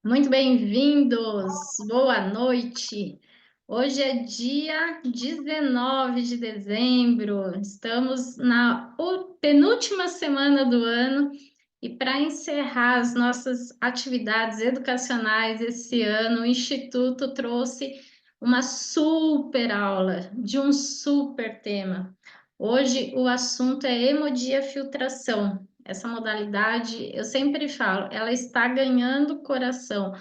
Muito bem-vindos, boa noite. Hoje é dia 19 de dezembro, estamos na penúltima semana do ano e para encerrar as nossas atividades educacionais esse ano, o Instituto trouxe uma super aula de um super tema. Hoje o assunto é hemodiafiltração. Essa modalidade, eu sempre falo, ela está ganhando o coração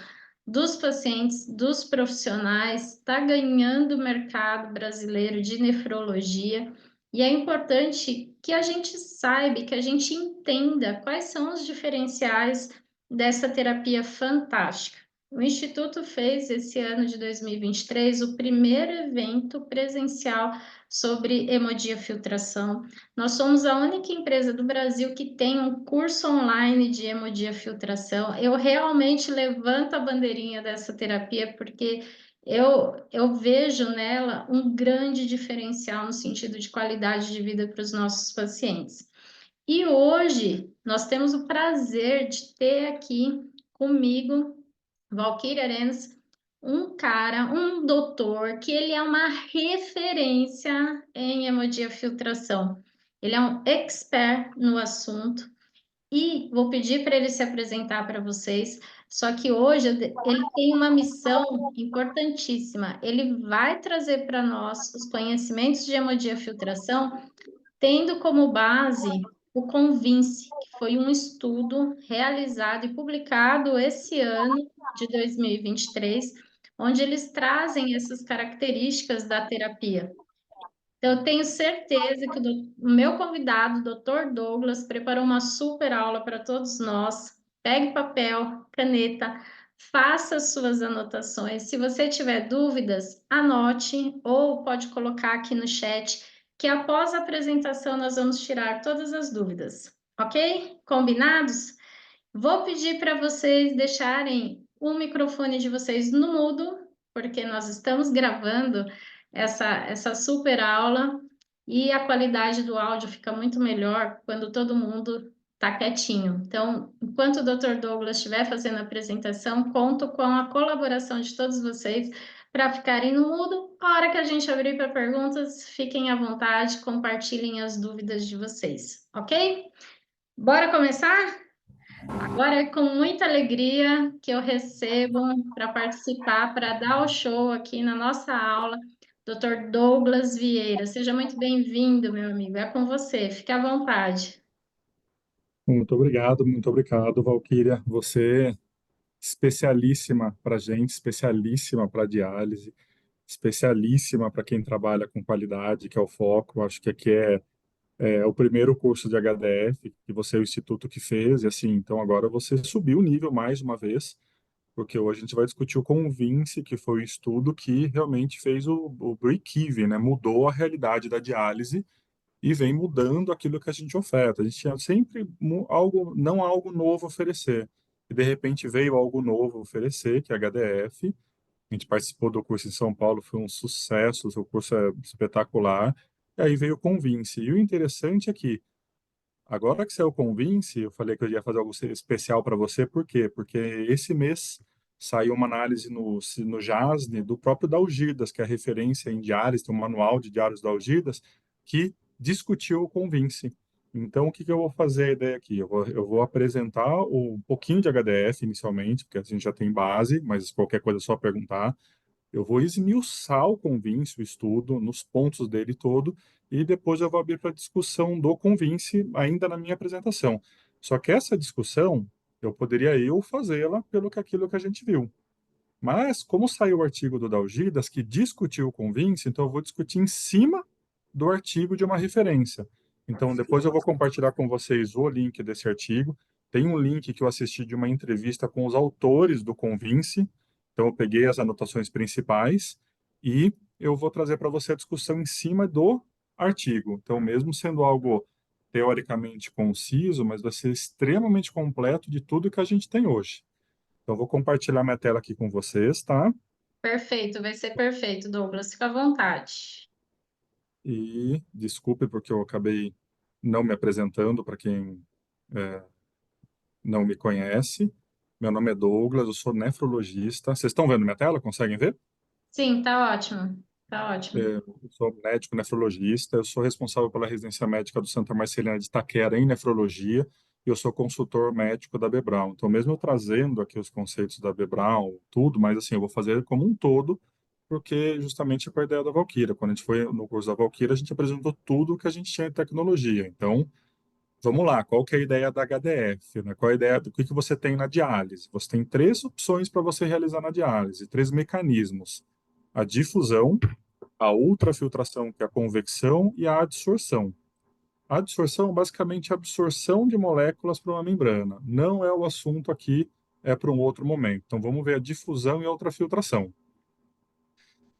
dos pacientes, dos profissionais, está ganhando o mercado brasileiro de nefrologia. E é importante que a gente saiba, que a gente entenda quais são os diferenciais dessa terapia fantástica. O Instituto fez esse ano de 2023 o primeiro evento presencial sobre hemodiafiltração. Nós somos a única empresa do Brasil que tem um curso online de hemodiafiltração. Eu realmente levanto a bandeirinha dessa terapia porque eu vejo nela um grande diferencial no sentido de qualidade de vida para os nossos pacientes. E hoje nós temos o prazer de ter aqui comigo, Valquíria Arenas, um cara, um doutor, que ele é uma referência em hemodiafiltração. Ele é um expert no assunto e vou pedir para ele se apresentar para vocês. Só que hoje ele tem uma missão importantíssima. Ele vai trazer para nós os conhecimentos de hemodiafiltração tendo como base o Convince, que foi um estudo realizado e publicado esse ano de 2023, onde eles trazem essas características da terapia. Então, eu tenho certeza que o meu convidado, o Dr. Douglas, preparou uma super aula para todos nós. Pegue papel, caneta, faça suas anotações. Se você tiver dúvidas, anote ou pode colocar aqui no chat, que após a apresentação nós vamos tirar todas as dúvidas. Ok? Combinados? Vou pedir para vocês deixarem o microfone de vocês no mudo, porque nós estamos gravando essa super aula e a qualidade do áudio fica muito melhor quando todo mundo está quietinho. Então, enquanto o Dr. Douglas estiver fazendo a apresentação, conto com a colaboração de todos vocês para ficarem no mudo. A hora que a gente abrir para perguntas, fiquem à vontade, compartilhem as dúvidas de vocês, ok? Bora começar? Agora é com muita alegria que eu recebo para participar, para dar o show aqui na nossa aula, Dr. Douglas Vieira. Seja muito bem-vindo, meu amigo. É com você, fique à vontade. Muito obrigado, Valquíria. Você é especialíssima para gente, especialíssima para diálise, especialíssima para quem trabalha com qualidade, que é o foco. Acho que aqui é o primeiro curso de HDF que você é o instituto que fez, e assim, então agora você subiu o nível mais uma vez, porque hoje a gente vai discutir o Convince, que foi o estudo que realmente fez o break-even, né? Mudou a realidade da diálise e vem mudando aquilo que a gente oferta. A gente tinha sempre algo, não algo novo a oferecer. E de repente veio algo novo a oferecer, que é a HDF. A gente participou do curso em São Paulo, foi um sucesso, o curso é espetacular. E aí veio o Convince. E o interessante é que, agora que saiu o Convince, eu falei que eu ia fazer algo especial para você, por quê? Porque esse mês saiu uma análise no JASN do próprio Dalgidas, que é a referência em diálise, tem um manual de diários Dalgidas, que discutiu o Convince. Então, o que que eu vou fazer a ideia aqui? Eu vou apresentar um pouquinho de HDF inicialmente, porque a gente já tem base, mas qualquer coisa é só perguntar. Eu vou esmiuçar o Convince, o estudo, nos pontos dele todo, e depois eu vou abrir para discussão do Convince ainda na minha apresentação. Só que essa discussão, eu poderia eu fazê-la pelo que aquilo que a gente viu. Mas, como saiu o artigo do Dalgidas que discutiu o Convince, então eu vou discutir em cima do artigo de uma referência. Então, depois eu vou compartilhar com vocês o link desse artigo. Tem um link que eu assisti de uma entrevista com os autores do Convince. Então, eu peguei as anotações principais e eu vou trazer para você a discussão em cima do artigo. Então, mesmo sendo algo teoricamente conciso, mas vai ser extremamente completo de tudo que a gente tem hoje. Então, eu vou compartilhar minha tela aqui com vocês, tá? Perfeito, vai ser perfeito, Douglas. Fica à vontade. E desculpe porque eu acabei não me apresentando para quem não me conhece, meu nome é Douglas, eu sou nefrologista. Vocês estão vendo minha tela? Conseguem ver? Sim, tá ótimo. Tá ótimo. Eu sou médico nefrologista, eu sou responsável pela residência médica do Santa Marcelina de Itaquera em nefrologia e eu sou consultor médico da Bebral. Então, mesmo eu trazendo aqui os conceitos da Bebral, tudo, mas assim, eu vou fazer como um todo, porque justamente foi a ideia da Valquíria. Quando a gente foi no curso da Valquíria, a gente apresentou tudo que a gente tinha em tecnologia. Então, vamos lá, qual que é a ideia da HDF, né? Qual é a ideia do que você tem na diálise? Você tem três opções para você realizar na diálise, três mecanismos: a difusão, a ultrafiltração, que é a convecção, e a adsorção. A adsorção, basicamente, é a absorção de moléculas para uma membrana. Não é o assunto aqui, é para um outro momento. Então, vamos ver a difusão e a ultrafiltração.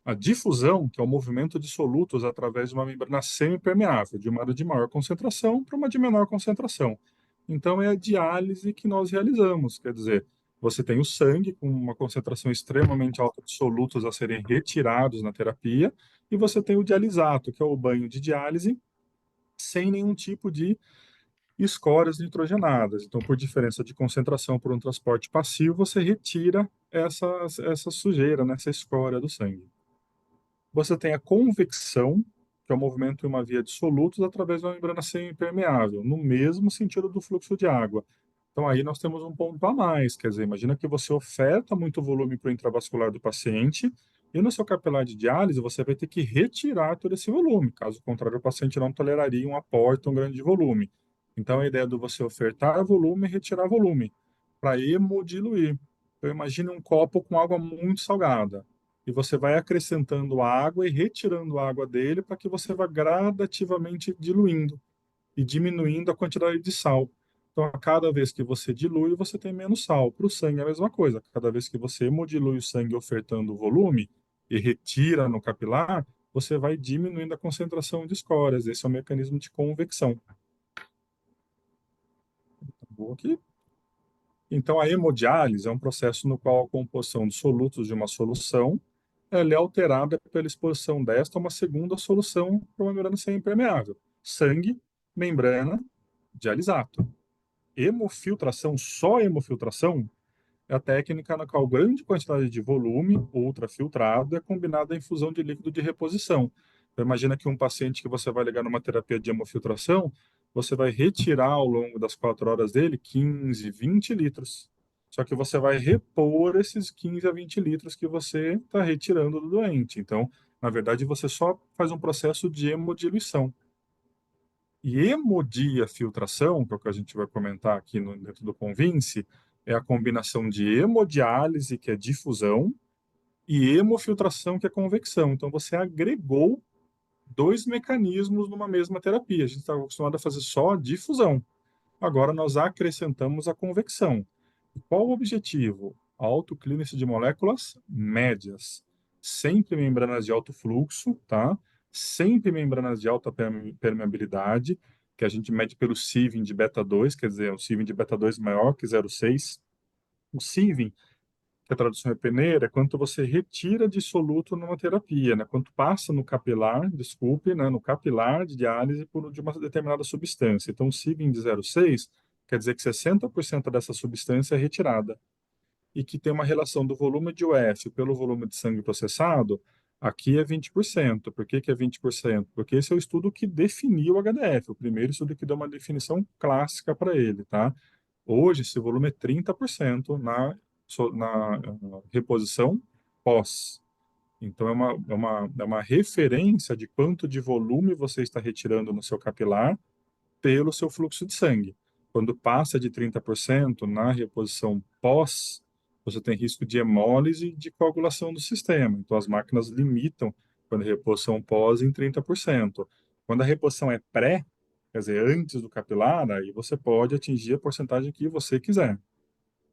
A difusão, que é o movimento de solutos através de uma membrana semipermeável, de uma área de maior concentração para uma de menor concentração. Então, é a diálise que nós realizamos, quer dizer, você tem o sangue com uma concentração extremamente alta de solutos a serem retirados na terapia, e você tem o dialisato, que é o banho de diálise, sem nenhum tipo de escórias nitrogenadas. Então, por diferença de concentração por um transporte passivo, você retira essa sujeira, né, essa escória do sangue. Você tem a convecção, que é o movimento em uma via de solutos através de uma membrana semipermeável, no mesmo sentido do fluxo de água. Então, aí nós temos um ponto a mais, quer dizer, imagina que você oferta muito volume para o intravascular do paciente e no seu capilar de diálise você vai ter que retirar todo esse volume, caso contrário o paciente não toleraria um aporte tão grande de volume. Então, a ideia do você ofertar volume e retirar volume para hemodiluir. Então, imagine um copo com água muito salgada e você vai acrescentando água e retirando a água dele para que você vá gradativamente diluindo e diminuindo a quantidade de sal. Então, a cada vez que você dilui, você tem menos sal. Para o sangue é a mesma coisa. Cada vez que você hemodilui o sangue ofertando volume e retira no capilar, você vai diminuindo a concentração de escórias. Esse é o mecanismo de convecção. Vou aqui. Então, a hemodiálise é um processo no qual a composição dos solutos de uma solução ela é alterada pela exposição desta a uma segunda solução para uma membrana semi-impermeável. Sangue, membrana, dialisato. Hemofiltração, só hemofiltração, é a técnica na qual grande quantidade de volume, ultrafiltrado, é combinada à infusão de líquido de reposição. Então, imagina que um paciente que você vai ligar numa terapia de hemofiltração, você vai retirar ao longo das 4 horas dele 15, 20 litros. Só que você vai repor esses 15 a 20 litros que você está retirando do doente. Então, na verdade, você só faz um processo de hemodiluição. E hemodiafiltração, que é o que a gente vai comentar aqui dentro do Convince, é a combinação de hemodiálise, que é difusão, e hemofiltração, que é convecção. Então, você agregou dois mecanismos numa mesma terapia. A gente estava acostumado a fazer só difusão. Agora, nós acrescentamos a convecção. E qual o objetivo? Autoclínice de moléculas médias. Sempre membranas de alto fluxo, tá? Sempre membranas de alta permeabilidade, que a gente mede pelo sieving de beta 2, quer dizer, o sieving de beta 2 maior que 0,6. O sieving, que a tradução é peneira, é quanto você retira de soluto numa terapia, né? Quanto passa no capilar, desculpe, né? No capilar de diálise de uma determinada substância. Então, o sieving de 0,6 quer dizer que 60% dessa substância é retirada e que tem uma relação do volume de UF pelo volume de sangue processado, aqui é 20%. Por que que é 20%? Porque esse é o estudo que definiu o HDF, o primeiro estudo que deu uma definição clássica para ele, tá? Hoje, esse volume é 30% na reposição pós. Então, é uma referência de quanto de volume você está retirando no seu capilar pelo seu fluxo de sangue. Quando passa de 30% na reposição pós, você tem risco de hemólise e de coagulação do sistema. Então, as máquinas limitam, quando a reposição pós, em 30%. Quando a reposição é pré, quer dizer, antes do capilar, aí você pode atingir a porcentagem que você quiser.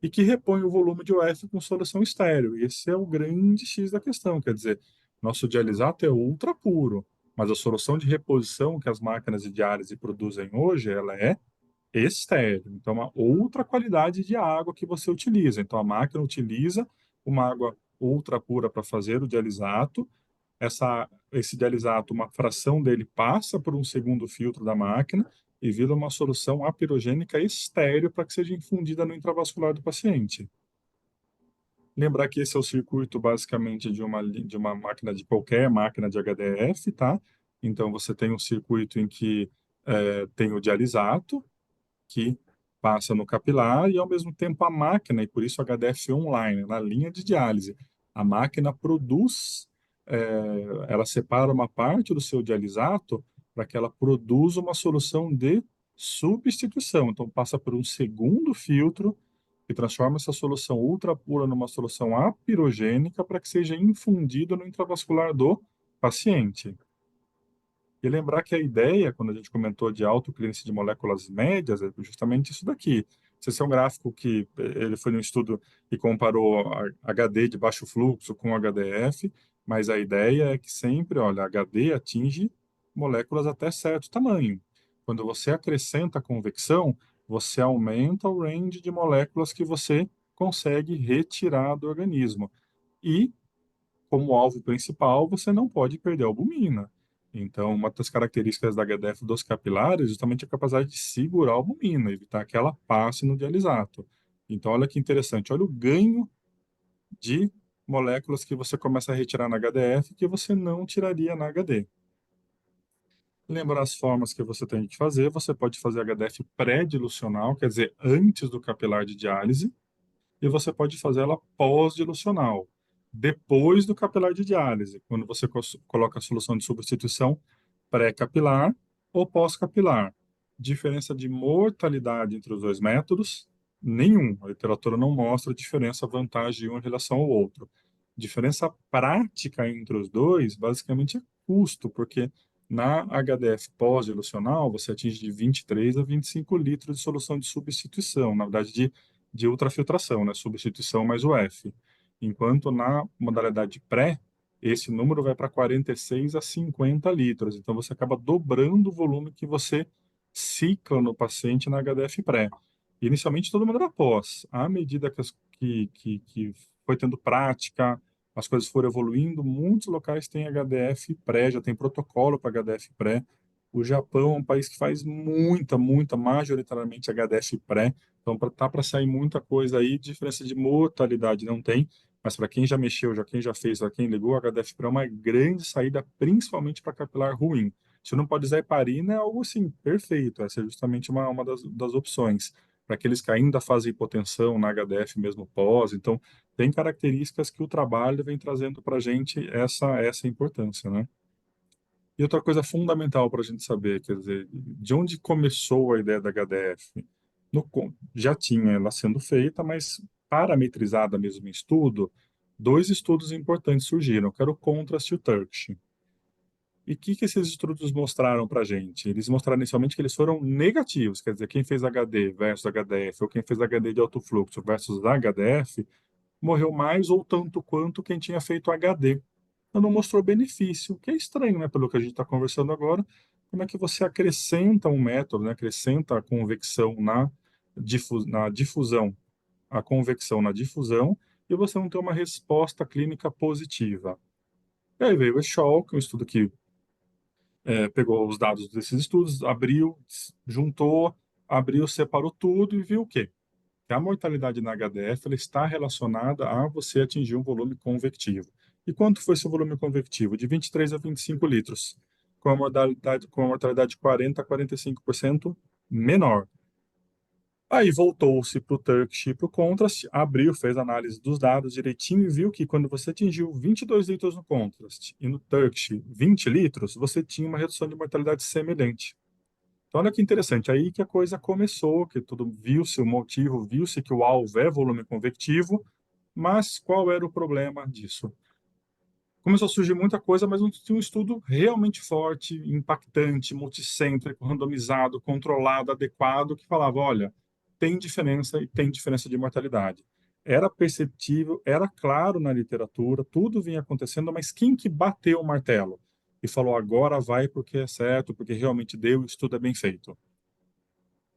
E que repõe o volume de UF com solução estéril. Esse é o grande X da questão, quer dizer, nosso dialisato é ultra puro, mas a solução de reposição que as máquinas de diálise produzem hoje, ela é estéril. Então, é uma outra qualidade de água que você utiliza. Então, a máquina utiliza uma água ultra pura para fazer o dialisato. Esse dialisato, uma fração dele passa por um segundo filtro da máquina e vira uma solução apirogênica estéril para que seja infundida no intravascular do paciente. Lembrar que esse é o circuito basicamente de uma máquina, de qualquer máquina de HDF, tá? Então você tem um circuito em que tem o dialisato, que passa no capilar, e ao mesmo tempo a máquina, e por isso HDF online, na linha de diálise, a máquina produz, ela separa uma parte do seu dialisato para que ela produza uma solução de substituição. Então passa por um segundo filtro que transforma essa solução ultra pura numa solução apirogênica para que seja infundido no intravascular do paciente. E lembrar que a ideia, quando a gente comentou de autoclinicidade de moléculas médias, é justamente isso daqui. Esse é um gráfico que ele foi num estudo que comparou HD de baixo fluxo com HDF, mas a ideia é que sempre, olha, HD atinge moléculas até certo tamanho. Quando você acrescenta convecção, você aumenta o range de moléculas que você consegue retirar do organismo. E como alvo principal, você não pode perder a albumina. Então, uma das características da HDF dos capilares é justamente a capacidade de segurar a albumina, evitar que ela passe no dialisato. Então, olha que interessante, olha o ganho de moléculas que você começa a retirar na HDF que você não tiraria na HD. Lembrar as formas que você tem que fazer, você pode fazer HDF pré-dilucional, quer dizer, antes do capilar de diálise, e você pode fazer ela pós-dilucional, depois do capilar de diálise, quando você coloca a solução de substituição pré-capilar ou pós-capilar. Diferença de mortalidade entre os dois métodos? Nenhum. A literatura não mostra diferença, vantagem de um em relação ao outro. Diferença prática entre os dois, basicamente, é custo, porque na HDF pós-dilucional você atinge de 23 a 25 litros de solução de substituição, na verdade, de ultrafiltração, né? Substituição mais o F. Enquanto na modalidade pré, esse número vai para 46 a 50 litros. Então, você acaba dobrando o volume que você cicla no paciente na HDF pré. Inicialmente, todo mundo era pós. À medida que foi tendo prática, as coisas foram evoluindo, muitos locais têm HDF pré, já tem protocolo para HDF pré. O Japão é um país que faz muita, majoritariamente HDF pré. Então, tá para sair muita coisa aí, diferença de mortalidade não tem, mas para quem já mexeu, já quem já fez, para quem ligou, a HDF Pro é uma grande saída, principalmente para capilar ruim. Se não pode usar heparina, é algo assim, perfeito. Essa é justamente uma das opções. Para aqueles que ainda fazem hipotensão na HDF mesmo pós, então tem características que o trabalho vem trazendo para a gente essa importância, né? E outra coisa fundamental para a gente saber, quer dizer, de onde começou a ideia da HDF? Já tinha ela sendo feita, mas parametrizada mesmo em estudo, dois estudos importantes surgiram, que era o Contrast e o Turkish. E o que esses estudos mostraram para a gente? Eles mostraram inicialmente que eles foram negativos, quer dizer, quem fez HD versus HDF, ou quem fez HD de alto fluxo versus HDF, morreu mais ou tanto quanto quem tinha feito HD. Então não mostrou benefício, o que é estranho, né, pelo que a gente está conversando agora. Como é que você acrescenta um método, né, acrescenta a convecção na difusão, a convecção na difusão, e você não tem uma resposta clínica positiva. E aí veio o Schalk, um estudo que pegou os dados desses estudos, abriu, juntou, abriu, separou tudo e viu o quê? Que a mortalidade na HDF ela está relacionada a você atingir um volume convectivo. E quanto foi esse volume convectivo? De 23 a 25 litros, com a mortalidade de 40 a 45% menor. Aí voltou-se para o Turkish e para o Contrast, abriu, fez análise dos dados direitinho e viu que quando você atingiu 22 litros no Contrast e no Turkish 20 litros, você tinha uma redução de mortalidade semelhante. Então, olha que interessante, aí que a coisa começou, que tudo viu-se o motivo, viu-se que o alvo é volume convectivo, mas qual era o problema disso? Começou a surgir muita coisa, mas não tinha um estudo realmente forte, impactante, multicêntrico, randomizado, controlado, adequado, que falava, olha, tem diferença e tem diferença de mortalidade. Era perceptível, era claro na literatura, tudo vinha acontecendo, mas quem que bateu o martelo? E falou, agora vai porque é certo, porque realmente deu, o estudo é bem feito.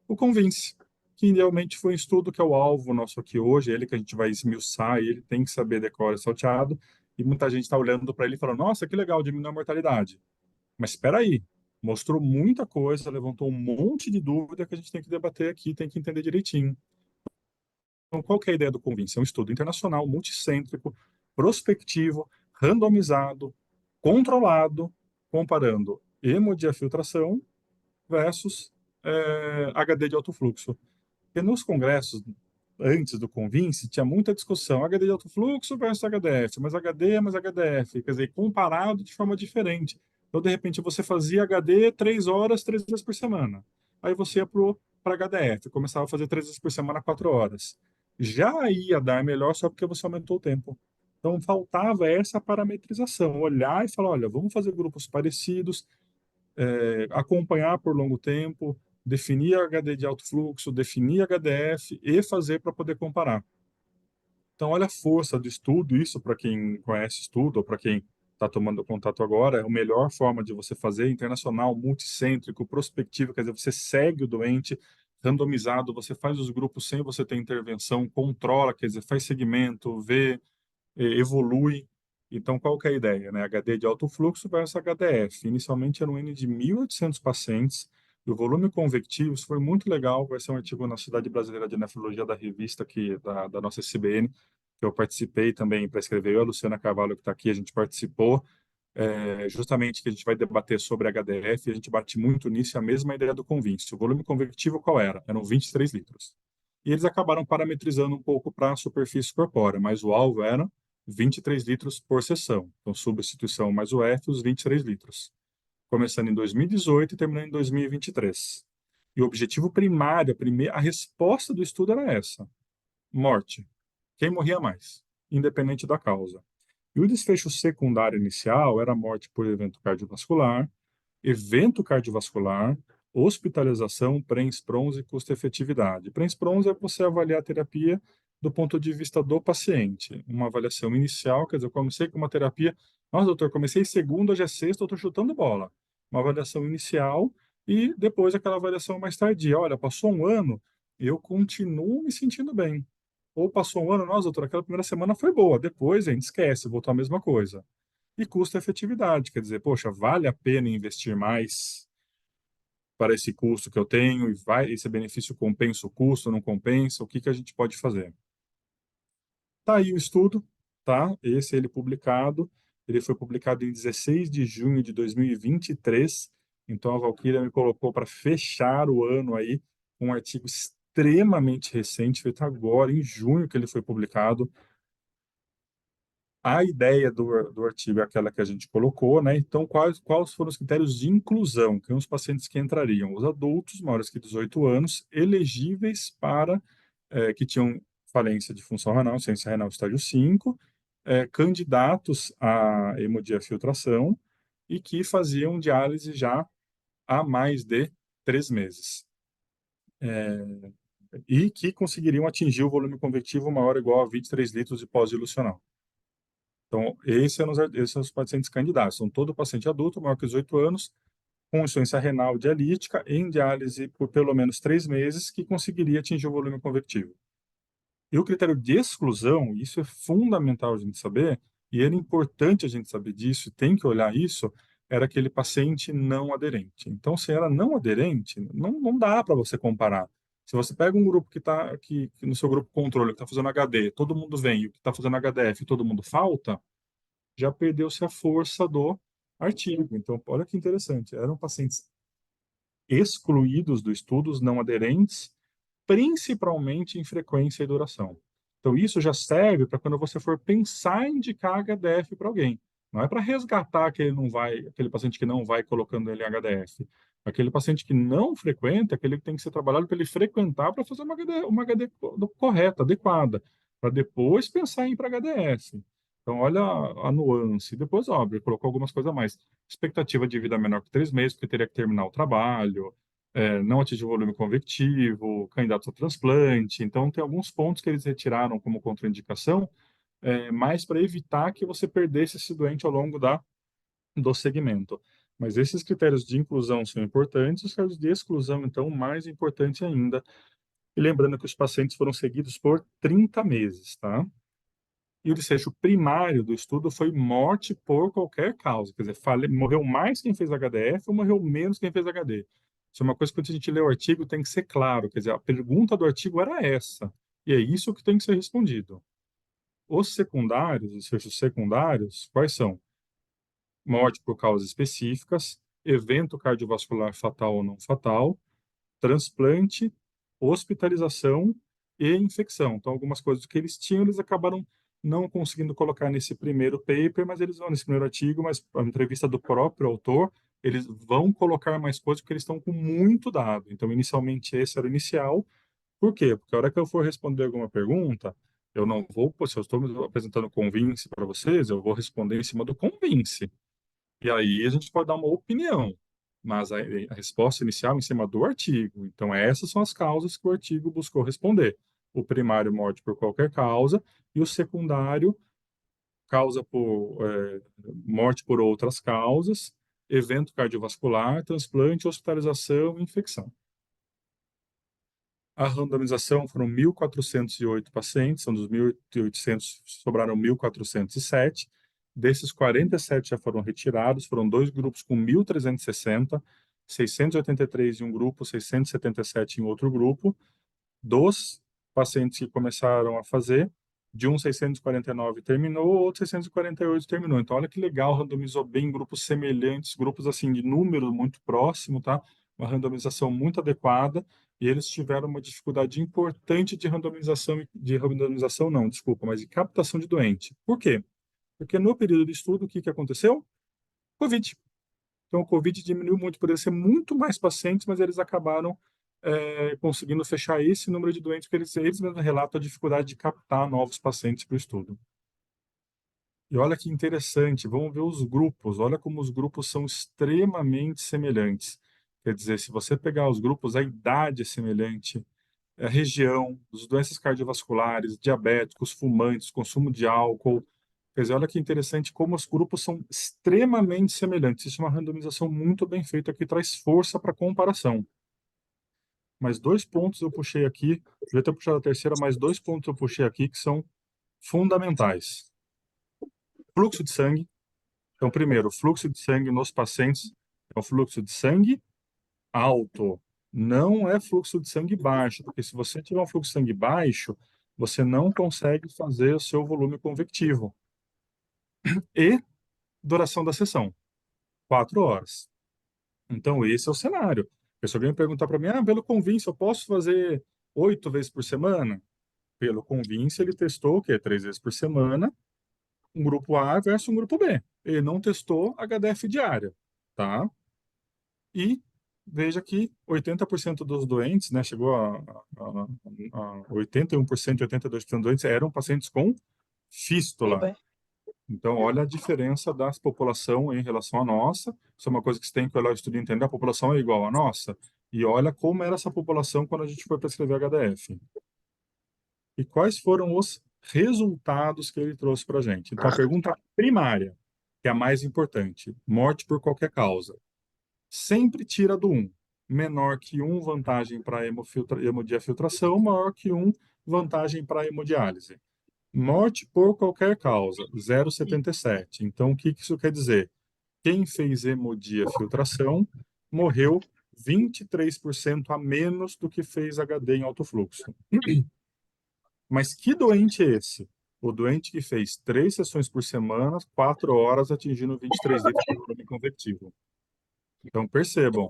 O Convince, que realmente foi um estudo que é o alvo nosso aqui hoje, ele que a gente vai esmiuçar, e ele tem que saber decorar e salteado, e muita gente está olhando para ele e falando, nossa, que legal, diminuiu a mortalidade. Mas espera aí, mostrou muita coisa, levantou um monte de dúvida que a gente tem que debater aqui, tem que entender direitinho. Então, qual que é a ideia do Convince? É um estudo internacional, multicêntrico, prospectivo, randomizado, controlado, comparando hemodiafiltração versus HD de alto fluxo. Porque nos congressos, antes do Convince, tinha muita discussão, HD de alto fluxo versus HDF, mas HD é mais HDF, quer dizer, comparado de forma diferente. Então, de repente, você fazia HD 3 horas, 3 vezes por semana. Aí você ia para HDF, começava a fazer 3 vezes por semana, 4 horas. Já ia dar melhor só porque você aumentou o tempo. Então, faltava essa parametrização, olhar e falar, olha, vamos fazer grupos parecidos, acompanhar por longo tempo, definir HD de alto fluxo, definir HDF e fazer para poder comparar. Então, olha a força do estudo, isso para quem conhece estudo ou para quem está tomando contato agora, é a melhor forma de você fazer internacional, multicêntrico, prospectivo, quer dizer, você segue o doente randomizado, você faz os grupos sem você ter intervenção, controla, quer dizer, faz segmento, vê, evolui. Então, qual que é a ideia, né? HD de alto fluxo versus HDF. Inicialmente era um N de 1.800 pacientes, e o volume convectivo, isso foi muito legal, vai ser um artigo na Sociedade Brasileira de Nefrologia da revista aqui, da nossa SBN, que eu participei também para escrever, eu e a Luciana Carvalho, que está aqui, a gente participou, justamente que a gente vai debater sobre HDF, e a gente bate muito nisso, é a mesma ideia do Convince. O volume convectivo qual era? Eram 23 litros. E eles acabaram parametrizando um pouco para a superfície corpórea, mas o alvo era 23 litros por sessão. Então, substituição mais o F, os 23 litros. Começando em 2018 e terminando em 2023. E o objetivo primário, a resposta do estudo era essa: morte. Quem morria mais, independente da causa. E o desfecho secundário inicial era a morte por evento cardiovascular, hospitalização, pré-SPRONS e custo-efetividade. Pré-SPRONS é você avaliar a terapia do ponto de vista do paciente. Uma avaliação inicial, quer dizer, eu comecei com uma terapia, nossa, doutor, comecei segunda, hoje é sexta, eu estou chutando bola. Uma avaliação inicial e depois aquela avaliação mais tardia. Olha, passou um ano, eu continuo me sentindo bem. Ou passou um ano, nossa, doutor, aquela primeira semana foi boa, depois a gente esquece, voltou a mesma coisa. E custo-efetividade, quer dizer, poxa, vale a pena investir mais para esse custo que eu tenho, e esse benefício compensa o custo, não compensa, o que que a gente pode fazer? Tá aí o estudo, tá? Esse ele publicado, ele foi publicado em 16 de junho de 2023, então a Valkyria me colocou para fechar o ano aí, um artigo extremamente recente, feito agora, em junho que ele foi publicado. A ideia do artigo é aquela que a gente colocou, né? Então, quais foram os critérios de inclusão? Que são os pacientes que entrariam? Os adultos maiores que 18 anos, elegíveis para, que tinham falência de função renal, insuficiência renal estágio 5, candidatos à hemodiafiltração e que faziam diálise já há mais de 3 meses. E que conseguiriam atingir o volume convectivo maior ou igual a 23 litros de pós-dilucional. Então, esses são os pacientes candidatos. São todo paciente adulto, maior que 18 anos, com insuficiência renal dialítica, em diálise por pelo menos 3 meses, que conseguiria atingir o volume convectivo. E o critério de exclusão, isso é fundamental a gente saber, e era importante a gente saber disso, tem que olhar isso, era aquele paciente não aderente. Então, se era não aderente, não dá para você comparar. Se você pega um grupo que está aqui, no seu grupo controle, que está fazendo HD, todo mundo vem, e o que está fazendo HDF, todo mundo falta, já perdeu-se a força do artigo. Então, olha que interessante, eram pacientes excluídos do estudo, os não aderentes, principalmente em frequência e duração. Então, isso já serve para quando você for pensar em indicar HDF para alguém. Não é para resgatar aquele paciente que não vai colocando ele em HDF. Aquele paciente que não frequenta, aquele que tem que ser trabalhado para ele frequentar para fazer uma HD correta, adequada, para depois pensar em ir para HDF. Então, olha a nuance. Depois, óbvio, colocou algumas coisas a mais. Expectativa de vida menor que 3 meses, porque teria que terminar o trabalho, não atingiu o volume convectivo, candidatos a transplante. Então, tem alguns pontos que eles retiraram como contraindicação, mais para evitar que você perdesse esse doente ao longo do segmento. Mas esses critérios de inclusão são importantes, os critérios de exclusão, então, mais importante ainda. E lembrando que os pacientes foram seguidos por 30 meses, tá? E o desfecho primário do estudo foi morte por qualquer causa. Quer dizer, morreu mais quem fez HDF ou morreu menos quem fez HD. Isso é uma coisa que quando a gente lê o artigo tem que ser claro. Quer dizer, a pergunta do artigo era essa. E é isso que tem que ser respondido. Os secundários, os desfechos secundários, quais são? Morte por causas específicas, evento cardiovascular fatal ou não fatal, transplante, hospitalização e infecção. Então, algumas coisas que eles tinham, eles acabaram não conseguindo colocar nesse primeiro paper, mas eles vão nesse primeiro artigo, mas a entrevista do próprio autor, eles vão colocar mais coisas porque eles estão com muito dado. Então, inicialmente, esse era o inicial. Por quê? Porque a hora que eu for responder alguma pergunta, eu não vou, pô, se eu estou apresentando Convince para vocês, eu vou responder em cima do Convince. E aí a gente pode dar uma opinião, mas a resposta inicial é em cima do artigo. Então, essas são as causas que o artigo buscou responder. O primário, morte por qualquer causa, e o secundário, causa por morte por outras causas, evento cardiovascular, transplante, hospitalização e infecção. A randomização foram 1.408 pacientes, são dos 1.800, sobraram 1.407. Desses, 47 já foram retirados, foram dois grupos com 1.360, 683 em um grupo, 677 em outro grupo. Dos pacientes que começaram a fazer, de um 649 terminou, outro 648 terminou. Então, olha que legal, randomizou bem grupos semelhantes, grupos assim de número muito próximo, tá? Uma randomização muito adequada, e eles tiveram uma dificuldade importante de randomização não, desculpa, mas de captação de doente. Por quê? Porque no período de estudo, o que que aconteceu? Covid. Então, o Covid diminuiu muito, poderia ser muito mais pacientes, mas eles acabaram conseguindo fechar esse número de doentes, porque eles mesmos relatam a dificuldade de captar novos pacientes para o estudo. E olha que interessante, vamos ver os grupos, olha como os grupos são extremamente semelhantes. Quer dizer, se você pegar os grupos, a idade é semelhante, a região, as doenças cardiovasculares, diabéticos, fumantes, consumo de álcool. Quer dizer, olha que interessante como os grupos são extremamente semelhantes. Isso é uma randomização muito bem feita que traz força para comparação. Mais dois pontos eu puxei aqui, devia ter puxado a terceira, mais dois pontos eu puxei aqui que são fundamentais. Fluxo de sangue. Então, primeiro, o fluxo de sangue nos pacientes é o fluxo de sangue alto, não é fluxo de sangue baixo, porque se você tiver um fluxo de sangue baixo, você não consegue fazer o seu volume convectivo. E duração da sessão, 4 horas. Então, esse é o cenário. Se alguém perguntar para mim, pelo Convince, eu posso fazer 8 vezes por semana? Pelo Convince, ele testou o quê? 3 vezes por semana, um grupo A versus um grupo B. Ele não testou HDF diária, tá? E veja que 80% dos doentes, né, chegou a 81%, 82% dos doentes eram pacientes com fístula. Então, olha a diferença da população em relação à nossa. Isso é uma coisa que você tem que olhar o estudo e entender. A população é igual à nossa. E olha como era essa população quando a gente foi prescrever HDF. E quais foram os resultados que ele trouxe para a gente. Então, a pergunta primária, que é a mais importante, morte por qualquer causa, sempre tira do 1. Menor que 1, vantagem para hemodiafiltração, maior que 1, vantagem para hemodiálise. Morte por qualquer causa, 0,77. Então, o que isso quer dizer? Quem fez hemodiafiltração morreu 23% a menos do que fez HD em alto fluxo. Mas que doente é esse? O doente que fez 3 sessões por semana, 4 horas, atingindo 23 litros de volume convectivo. Então, percebam,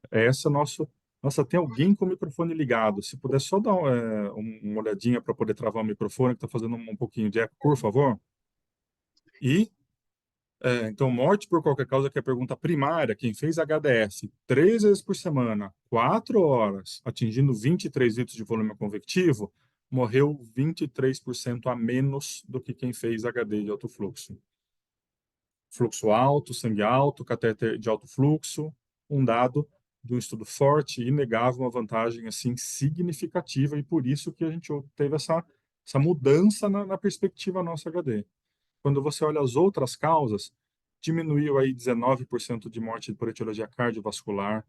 essa nosso... Nossa, tem alguém com o microfone ligado. Se puder só dar uma olhadinha para poder travar o microfone, que está fazendo um pouquinho de eco, por favor. E, então, morte por qualquer causa, que é a pergunta primária, quem fez HDF 3 vezes por semana, 4 horas, atingindo 23 litros de volume convectivo, morreu 23% a menos do que quem fez HD de alto fluxo. Fluxo alto, sangue alto, catéter de alto fluxo, um dado de um estudo forte, inegável, uma vantagem assim significativa, e por isso que a gente teve essa mudança na perspectiva nossa HD. Quando você olha as outras causas, diminuiu aí 19% de morte por etiologia cardiovascular,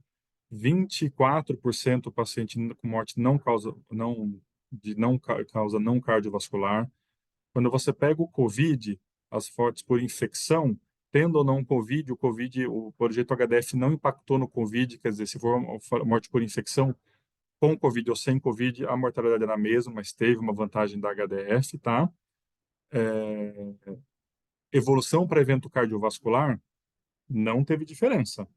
24% paciente com morte não causa não cardiovascular, Quando você pega o COVID, as mortes por infecção, tendo ou não COVID, o projeto HDF não impactou no COVID, quer dizer, se for uma morte por infecção, com COVID ou sem COVID, a mortalidade era a mesma, mas teve uma vantagem da HDF, tá? Evolução para evento cardiovascular, não teve diferença.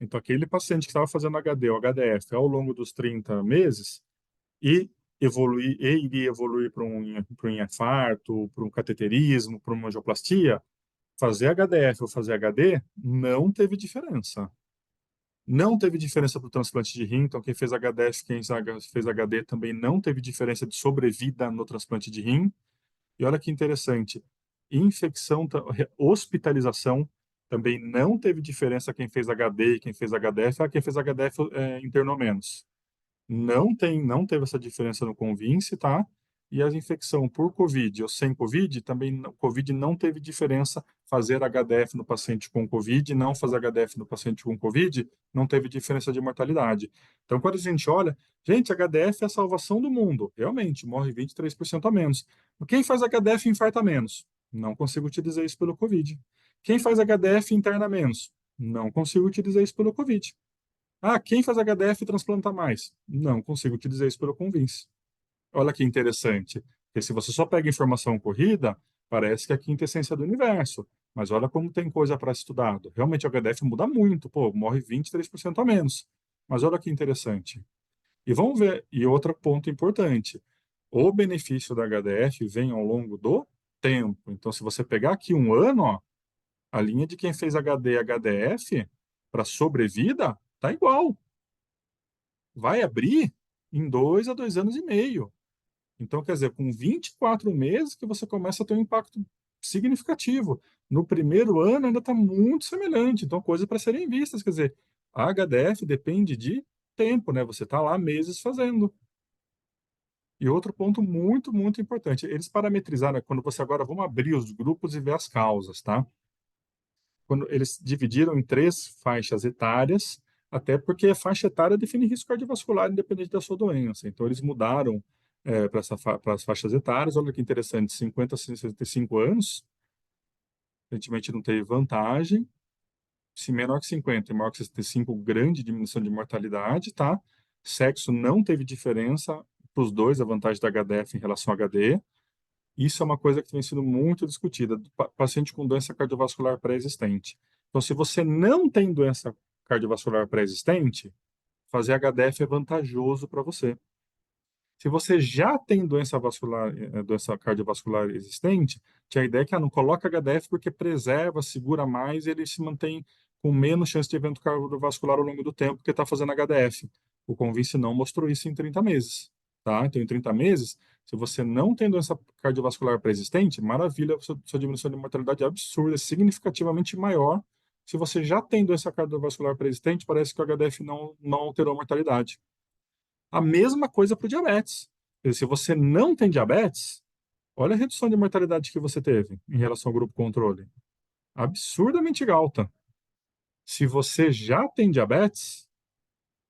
Então, aquele paciente que estava fazendo HD ou HDF ao longo dos 30 meses e iria evoluir para um infarto, para um cateterismo, para uma angioplastia, fazer HDF ou fazer HD, não teve diferença. Não teve diferença para o transplante de rim, então quem fez HDF, quem fez HD também não teve diferença de sobrevida no transplante de rim. E olha que interessante, hospitalização também não teve diferença quem fez HD e quem fez HDF. Quem fez HDF internou menos. Não teve essa diferença no Convince, tá? E a infecção por COVID ou sem COVID, também COVID não teve diferença. Fazer HDF no paciente com COVID, não fazer HDF no paciente com COVID, não teve diferença de mortalidade. Então, quando a gente olha, gente, HDF é a salvação do mundo. Realmente, morre 23% a menos. Quem faz HDF infarta menos? Não consigo te dizer isso pelo COVID. Quem faz HDF interna menos? Não consigo te dizer isso pelo COVID. Ah, quem faz HDF transplanta mais? Não consigo te dizer isso pelo Convince. Olha que interessante. Porque se você só pega informação corrida, parece que é a quinta essência do universo. Mas olha como tem coisa para estudado. Realmente o HDF muda muito. Pô, morre 23% a menos. Mas olha que interessante. E vamos ver. E outro ponto importante. O benefício da HDF vem ao longo do tempo. Então, se você pegar aqui um ano, ó, a linha de quem fez HD e HDF para sobrevida tá igual. Vai abrir em 2 a 2 anos e meio. Então, quer dizer, com 24 meses que você começa a ter um impacto significativo. No primeiro ano ainda está muito semelhante, então coisas para serem vistas. Quer dizer, a HDF depende de tempo, né? Você está lá meses fazendo. E outro ponto muito, muito importante, eles parametrizaram, quando você agora, vamos abrir os grupos e ver as causas, tá? Quando eles dividiram em 3 faixas etárias, até porque a faixa etária define risco cardiovascular independente da sua doença. Então, eles mudaram para as faixas etárias. Olha que interessante, 50 a 65 anos, aparentemente não teve vantagem. Se menor que 50 e maior que 65, grande diminuição de mortalidade, tá? Sexo não teve diferença para os dois, a vantagem da HDF em relação ao HD. Isso é uma coisa que tem sido muito discutida, paciente com doença cardiovascular pré-existente. Então, se você não tem doença cardiovascular pré-existente, fazer HDF é vantajoso para você. Se você já tem doença cardiovascular existente, tinha a ideia que não coloca HDF porque preserva, segura mais e ele se mantém com menos chance de evento cardiovascular ao longo do tempo porque está fazendo HDF. O Convince não mostrou isso em 30 meses. Tá? Então, em 30 meses, se você não tem doença cardiovascular pré-existente, maravilha, sua diminuição de mortalidade é absurda, é significativamente maior. Se você já tem doença cardiovascular pré-existente, parece que o HDF não alterou a mortalidade. A mesma coisa para o diabetes. Quer dizer, se você não tem diabetes, olha a redução de mortalidade que você teve em relação ao grupo controle. Absurdamente alta. Se você já tem diabetes,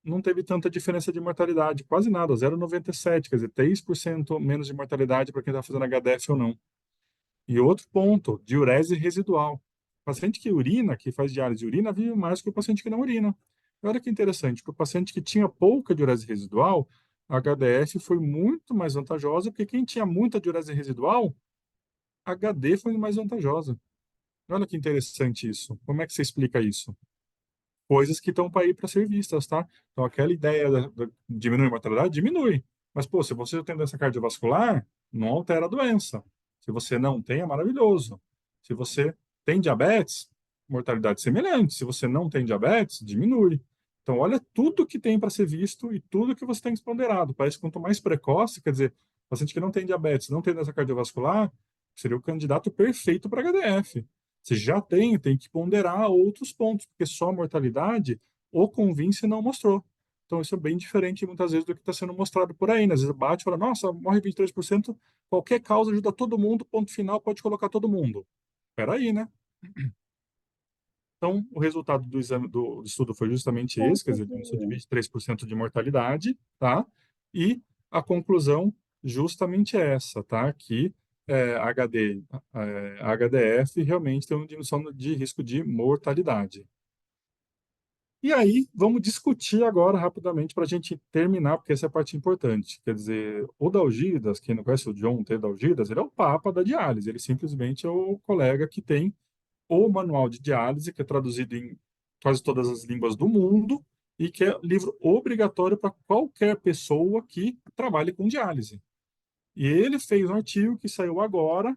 não teve tanta diferença de mortalidade, quase nada, 0,97, quer dizer, 3% menos de mortalidade para quem está fazendo HDF ou não. E outro ponto, diurese residual. O paciente que urina, que faz diálise de urina, vive mais que o paciente que não urina. E olha que interessante, para o paciente que tinha pouca diurese residual, a HDF foi muito mais vantajosa, porque quem tinha muita diurese residual, a HD foi mais vantajosa. Olha que interessante isso. Como é que você explica isso? Coisas que estão para ir para ser vistas, tá? Então, aquela ideia da diminuir a mortalidade, diminui. Mas, pô, se você já tem doença cardiovascular, não altera a doença. Se você não tem, é maravilhoso. Se você tem diabetes, mortalidade semelhante. Se você não tem diabetes, diminui. Então, olha tudo que tem para ser visto e tudo que você tem ponderado. Parece que quanto mais precoce, quer dizer, paciente que não tem diabetes, não tem doença cardiovascular, seria o candidato perfeito para HDF. Se já tem que ponderar outros pontos, porque só a mortalidade o Convince não mostrou. Então, isso é bem diferente muitas vezes do que está sendo mostrado por aí, né? Às vezes bate e fala, nossa, morre 23%, qualquer causa ajuda todo mundo, ponto final, pode colocar todo mundo. Espera aí, né? Então, o resultado do exame do estudo foi justamente esse, quer dizer, diminuição de 23% de mortalidade, tá? E a conclusão justamente essa, tá? Que HD, HDF realmente tem uma diminuição de risco de mortalidade. E aí, vamos discutir agora rapidamente para a gente terminar, porque essa é a parte importante. Quer dizer, o Dalgidas, quem não conhece o John T. Dalgidas, ele é o papa da diálise. Ele simplesmente é o colega que tem o manual de diálise, que é traduzido em quase todas as línguas do mundo e que é livro obrigatório para qualquer pessoa que trabalhe com diálise. E ele fez um artigo que saiu agora,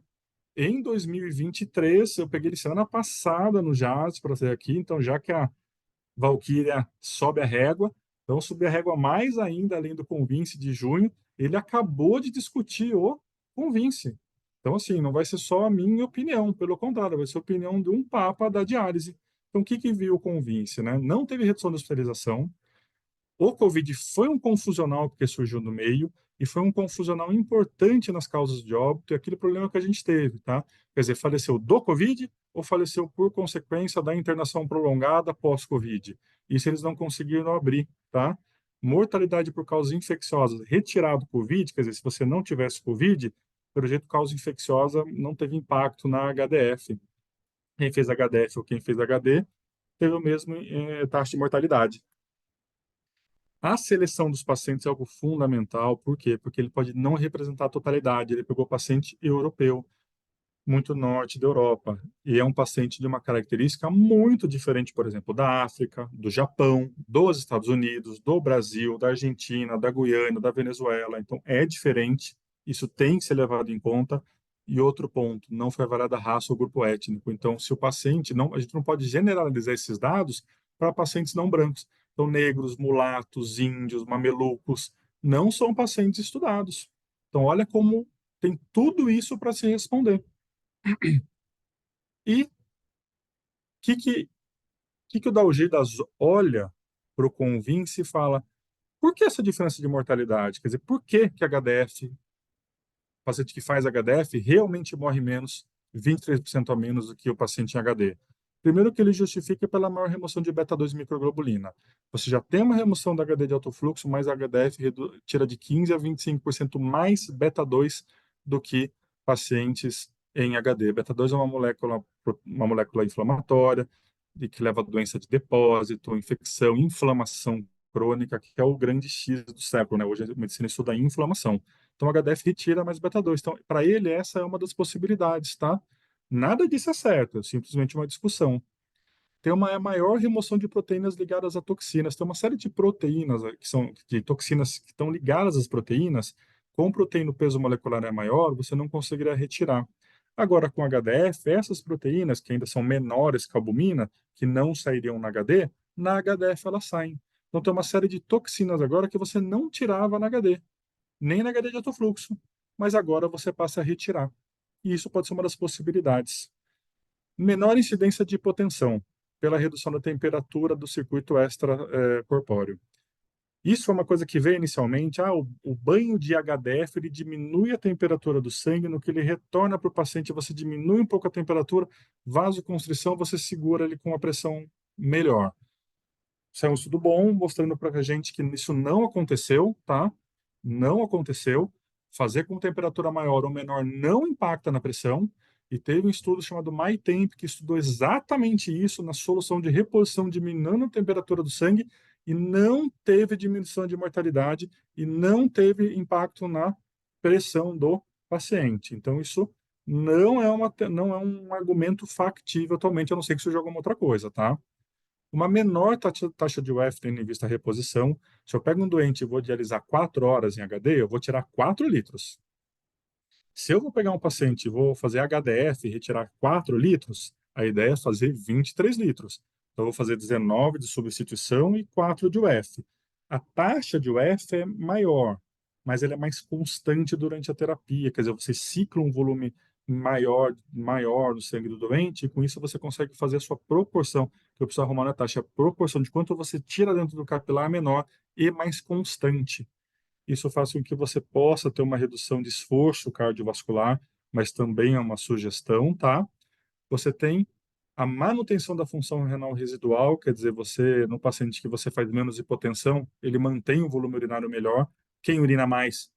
em 2023. Eu peguei ele semana passada no JAS para sair aqui, então já que a Valkyria sobe a régua, então subir a régua mais ainda, além do Convince de junho, ele acabou de discutir o Convince. Então, assim, não vai ser só a minha opinião, pelo contrário, vai ser a opinião de um papa da diálise. Então, o que que viu o Convince, né? Não teve redução da hospitalização, o Covid foi um confusional porque surgiu no meio e foi um confusional importante nas causas de óbito e aquele problema que a gente teve, tá? Quer dizer, faleceu do Covid ou faleceu por consequência da internação prolongada pós-Covid. Isso eles não conseguiram abrir, tá? Mortalidade por causas infecciosas retirado Covid, quer dizer, se você não tivesse Covid, pelo jeito, causa infecciosa não teve impacto na HDF. Quem fez HDF ou quem fez HD teve o mesmo taxa de mortalidade. A seleção dos pacientes é algo fundamental, por quê? Porque ele pode não representar a totalidade. Ele pegou paciente europeu, muito norte da Europa, e é um paciente de uma característica muito diferente, por exemplo, da África, do Japão, dos Estados Unidos, do Brasil, da Argentina, da Guiana, da Venezuela. Então, é diferente, isso tem que ser levado em conta. E outro ponto, não foi avaliada a raça ou grupo étnico. Então, se o paciente não, a gente não pode generalizar esses dados para pacientes não brancos. Então, negros, mulatos, índios, mamelucos, não são pacientes estudados. Então, olha como tem tudo isso para se responder. E o que o Dalgidas olha para o Convince e fala: por que essa diferença de mortalidade? Quer dizer, por que que HDF, o paciente que faz HDF, realmente morre menos, 23% a menos do que o paciente em HD? Primeiro que ele justifica pela maior remoção de beta-2 microglobulina. Você já tem uma remoção da HD de alto fluxo, mas a HDF tira de 15 a 25% mais beta-2 do que pacientes em HD. Beta-2 é uma molécula inflamatória, e que leva a doença de depósito, infecção, inflamação crônica, que é o grande X do século, né? Hoje a medicina estuda a inflamação. Então, o HDF retira mais beta-2. Então, para ele, essa é uma das possibilidades, tá? Nada disso é certo, é simplesmente uma discussão. Tem uma maior remoção de proteínas ligadas a toxinas. Tem uma série de proteínas que são de toxinas que estão ligadas às proteínas. Com proteína, o peso molecular é maior, você não conseguiria retirar. Agora, com HDF, essas proteínas, que ainda são menores que a albumina, que não sairiam na HDF elas saem. Então, tem uma série de toxinas agora que você não tirava na HD, nem na HD de alto fluxo, mas agora você passa a retirar. E isso pode ser uma das possibilidades. Menor incidência de hipotensão, pela redução da temperatura do circuito extracorpóreo. Isso é uma coisa que veio inicialmente, o banho de HDF ele diminui a temperatura do sangue, no que ele retorna para o paciente, você diminui um pouco a temperatura, vasoconstrição, você segura ele com uma pressão melhor. Isso é um estudo bom, mostrando para a gente que isso não aconteceu, tá? Não aconteceu. Fazer com temperatura maior ou menor não impacta na pressão. E teve um estudo chamado MyTemp que estudou exatamente isso na solução de reposição, diminuindo a temperatura do sangue e não teve diminuição de mortalidade e não teve impacto na pressão do paciente. Então, isso não é um argumento factível atualmente, a não ser que seja alguma outra coisa, tá? Uma menor taxa de UF tendo em vista a reposição. Se eu pego um doente e vou dialisar 4 horas em HD, eu vou tirar 4 litros. Se eu vou pegar um paciente e vou fazer HDF e retirar 4 litros, a ideia é fazer 23 litros. Então, eu vou fazer 19 de substituição e 4 de UF. A taxa de UF é maior, mas ela é mais constante durante a terapia. Quer dizer, você cicla um volume maior no sangue do doente, e com isso você consegue fazer a sua proporção, que eu preciso arrumar na taxa, a proporção de quanto você tira dentro do capilar menor e mais constante. Isso faz com que você possa ter uma redução de esforço cardiovascular, mas também é uma sugestão, tá? Você tem a manutenção da função renal residual, quer dizer, você, no paciente que você faz menos hipotensão, ele mantém o volume urinário melhor. Quem urina mais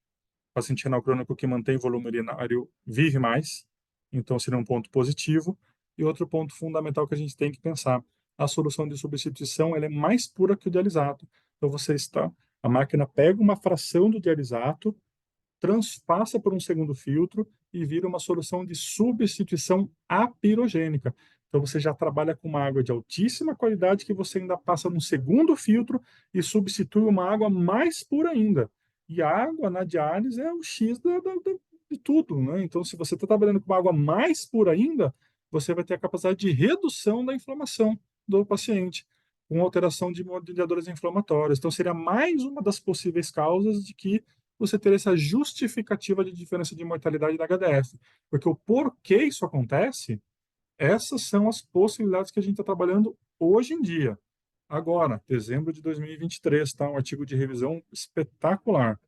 paciente renal crônico que mantém volume urinário vive mais, então seria um ponto positivo. E outro ponto fundamental que a gente tem que pensar, a solução de substituição ela é mais pura que o dialisato. Então a máquina pega uma fração do dialisato, transpassa por um segundo filtro e vira uma solução de substituição apirogênica. Então você já trabalha com uma água de altíssima qualidade que você ainda passa num segundo filtro e substitui uma água mais pura ainda. E a água na diálise é o X de tudo, né? Então, se você está trabalhando com uma água mais pura ainda, você vai ter a capacidade de redução da inflamação do paciente, com alteração de mediadores inflamatórios. Então, seria mais uma das possíveis causas de que você ter essa justificativa de diferença de mortalidade da HDF. Porque o porquê isso acontece, essas são as possibilidades que a gente está trabalhando hoje em dia. Agora, dezembro de 2023, tá? Um artigo de revisão espetacular.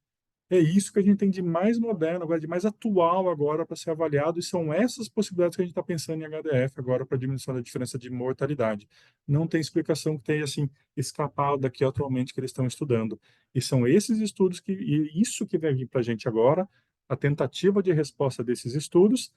É isso que a gente tem de mais moderno, agora, de mais atual agora para ser avaliado, e são essas possibilidades que a gente está pensando em HDF agora para diminuição da diferença de mortalidade. Não tem explicação que tenha assim escapado daqui atualmente que eles estão estudando. E são esses estudos e isso que vai vir para a gente agora, a tentativa de resposta desses estudos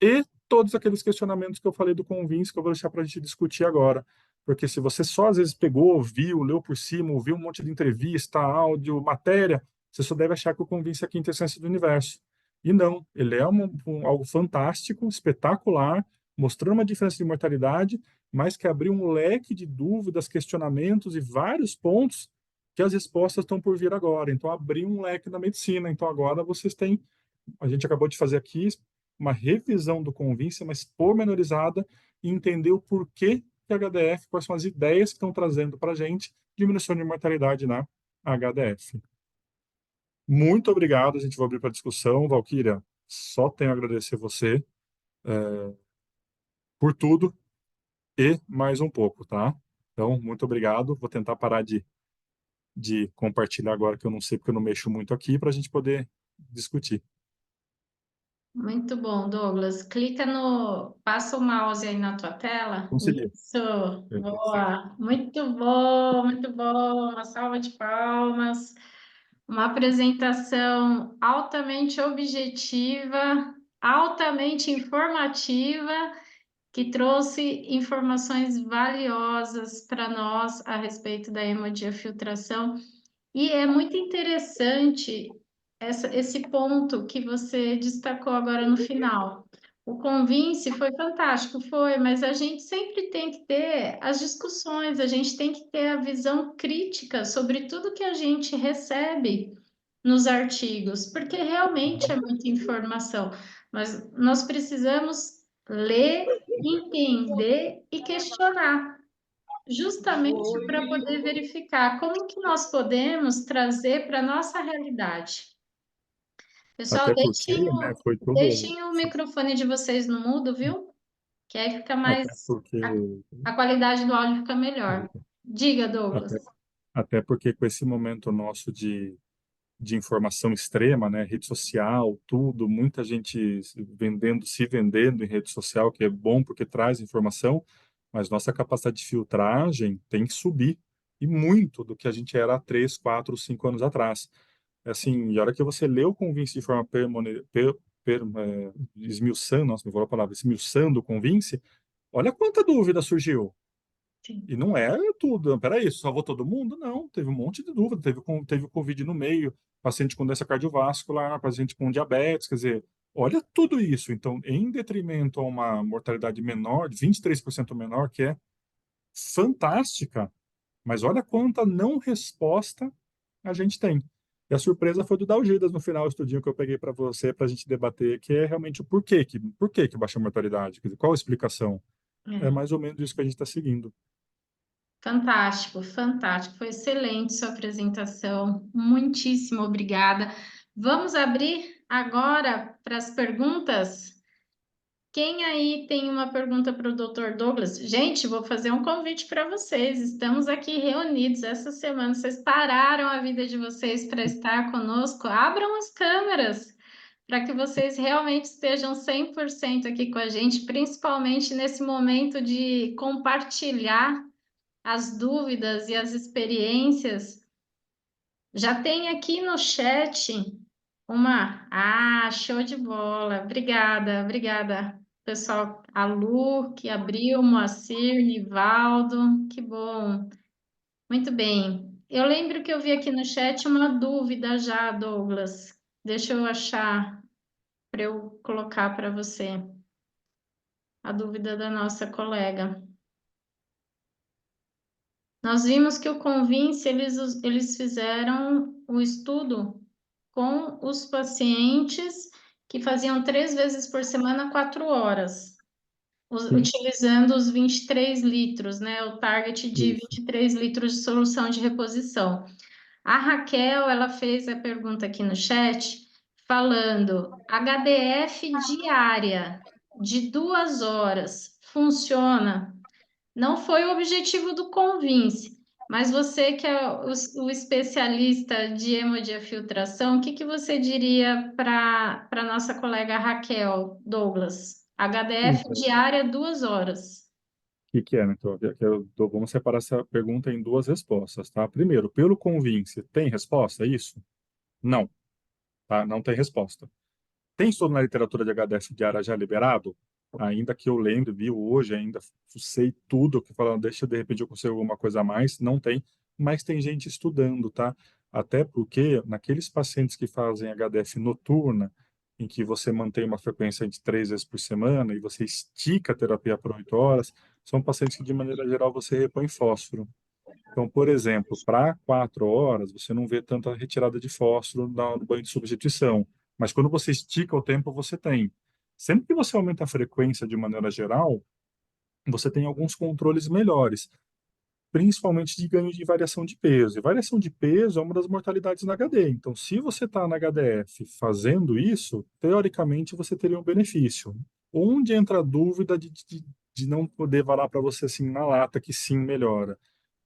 e todos aqueles questionamentos que eu falei do Convince, que eu vou deixar para a gente discutir agora. Porque se você só às vezes pegou, viu, leu por cima, ouviu um monte de entrevista, áudio, matéria, você só deve achar que o Convince é a quinta essência do universo. E não, ele é algo fantástico, espetacular, mostrando uma diferença de mortalidade, mas que abriu um leque de dúvidas, questionamentos e vários pontos que as respostas estão por vir agora. Então, abriu um leque na medicina. Então, agora vocês têm, a gente acabou de fazer aqui uma revisão do Convince, mas pormenorizada, e entender o porquê que a HDF, quais são as ideias que estão trazendo para a gente, diminuição de mortalidade na HDF. Muito obrigado, a gente vai abrir para discussão. Valquíria, só tenho a agradecer você por tudo e mais um pouco, tá? Então, muito obrigado. Vou tentar parar de compartilhar agora, que eu não sei porque eu não mexo muito aqui, para a gente poder discutir. Muito bom, Douglas. Clica no, passa o mouse aí na tua tela. Consegui. Isso, boa. Muito bom, muito bom. Uma salva de palmas. Uma apresentação altamente objetiva, altamente informativa, que trouxe informações valiosas para nós a respeito da hemodiafiltração. E é muito interessante esse ponto que você destacou agora no final. O Convince foi fantástico, foi, mas a gente sempre tem que ter as discussões, a gente tem que ter a visão crítica sobre tudo que a gente recebe nos artigos, porque realmente é muita informação, mas nós precisamos ler, entender e questionar justamente para poder verificar como que nós podemos trazer para a nossa realidade. Pessoal, Até porque, né, foi tudo. deixem o microfone de vocês no mudo, viu? Que aí fica Até mais, porque. a qualidade do áudio fica melhor. Diga, Douglas. Até, até porque com esse momento nosso de informação extrema, né, rede social, tudo, muita gente se vendendo em rede social, que é bom porque traz informação, mas nossa capacidade de filtragem tem que subir, e muito do que a gente era há 3, 4, 5 anos atrás. Assim, e a hora que você lê o Convince de forma esmiuçando, nossa, não vou falar a palavra, esmiuçando o Convince, olha quanta dúvida surgiu. Sim. E não é tudo. Peraí, salvou todo mundo? Não, teve um monte de dúvida. Teve o Covid no meio, paciente com doença cardiovascular, paciente com diabetes, quer dizer, olha tudo isso. Então, em detrimento a uma mortalidade menor, de 23% menor, que é fantástica, mas olha quanta não resposta a gente tem. E a surpresa foi do Dalgidas no final do estudinho que eu peguei para você, para a gente debater, que é realmente o porquê que baixa a mortalidade, quer dizer, qual a explicação? É É. mais ou menos isso que a gente está seguindo. Fantástico, fantástico. Foi excelente sua apresentação. Muitíssimo obrigada. Vamos abrir agora para as perguntas. Quem aí tem uma pergunta para o Dr. Douglas? Gente, vou fazer um convite para vocês. Estamos aqui reunidos essa semana. Vocês pararam a vida de vocês para estar conosco. Abram as câmeras para que vocês realmente estejam 100% aqui com a gente, principalmente nesse momento de compartilhar as dúvidas e as experiências. Já tem aqui no chat Uma? Ah, show de bola. Obrigada, obrigada. Pessoal, a Lu, que abriu, Moacir, Nivaldo, que bom. Muito bem. Eu lembro que eu vi aqui no chat uma dúvida já, Douglas. Deixa eu achar para eu colocar para você a dúvida da nossa colega. Nós vimos que o Convince, eles fizeram o estudo com os pacientes que faziam 3 vezes por semana, 4 horas, Sim, utilizando os 23 litros, né? O target de isso. 23 litros de solução de reposição. A Raquel, ela fez a pergunta aqui no chat, falando: HDF diária de 2 horas funciona? Não foi o objetivo do Convince, mas você que é o especialista de hemodiafiltração, o que que você diria para nossa colega Raquel Douglas? HDF Então, diária 2 horas. que é, né? Então, vamos separar essa pergunta em duas respostas, tá? Primeiro, pelo Convince, tem resposta a isso? Não, tá? Não tem resposta. Tem estudo na literatura de HDF diária já liberado? Ainda que eu lembre, vi hoje, ainda sei tudo, que falando, deixa de repente eu consigo alguma coisa a mais, não tem, mas tem gente estudando, tá? Até porque naqueles pacientes que fazem HDF noturna, em que você mantém uma frequência de 3 vezes por semana e você estica a terapia por 8 horas, são pacientes que de maneira geral você repõe fósforo. Então, por exemplo, para 4 horas, você não vê tanta retirada de fósforo no banho de substituição. Mas quando você estica o tempo, você tem. Sempre que você aumenta a frequência de maneira geral, você tem alguns controles melhores, principalmente de ganho de variação de peso. E variação de peso é uma das mortalidades na HD. Então, se você está na HDF fazendo isso, teoricamente você teria um benefício. Onde entra a dúvida de não poder falar para você assim na lata que sim melhora?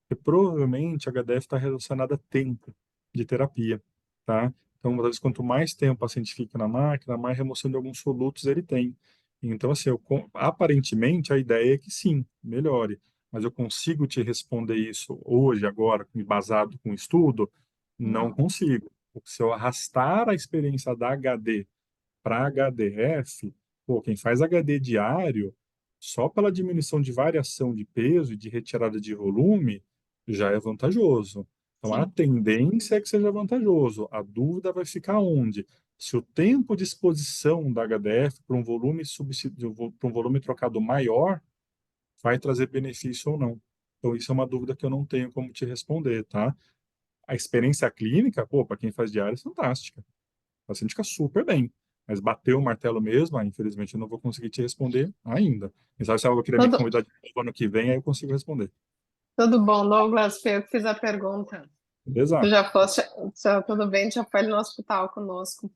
Porque provavelmente a HDF está relacionada a tempo de terapia, tá? Então, uma vez quanto mais tempo o paciente fica na máquina, mais remoção de alguns solutos ele tem. Então, assim, aparentemente a ideia é que sim, melhore. Mas eu consigo te responder isso hoje, agora, embasado com estudo? Não Não. consigo. Porque se eu arrastar a experiência da HD para HDF, pô, quem faz HD diário, só pela diminuição de variação de peso e de retirada de volume, já é vantajoso. Então, a Sim, tendência é que seja vantajoso. A dúvida vai ficar onde? Se o tempo de exposição da HDF para um volume para um volume trocado maior vai trazer benefício ou não. Então, isso é uma dúvida que eu não tenho como te responder, tá? A experiência clínica, pô, para quem faz diário é fantástica. O paciente fica super bem. Mas bateu o martelo mesmo, infelizmente eu não vou conseguir te responder ainda. Quem sabe se ela querer me Tudo, convidar de novo ano que vem, aí eu consigo responder. tudo bom, Douglas? Foi eu que fiz a pergunta. Tu Beleza? já fosse, tudo bem, já foi ali no hospital conosco.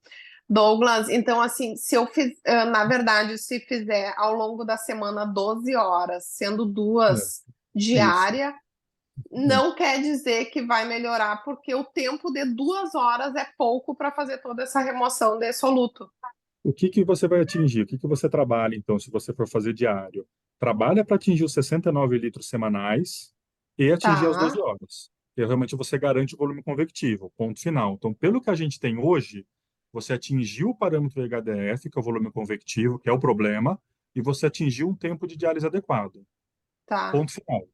Douglas, então assim, se eu fiz, na verdade, se fizer ao longo da semana 12 horas, sendo É, duas isso. diária, É. não quer dizer que vai melhorar, porque o tempo de 2 horas é pouco para fazer toda essa remoção de soluto. O que que você vai atingir? O que que você trabalha, então, se você for fazer diário? Trabalha para atingir os 69 litros semanais e atingir as 12 Tá, horas. E realmente você garante o volume convectivo, ponto final. Então, pelo que a gente tem hoje, você atingiu o parâmetro HDF, que é o volume convectivo, que é o problema, e você atingiu um tempo de diálise adequado. tá. Ponto final.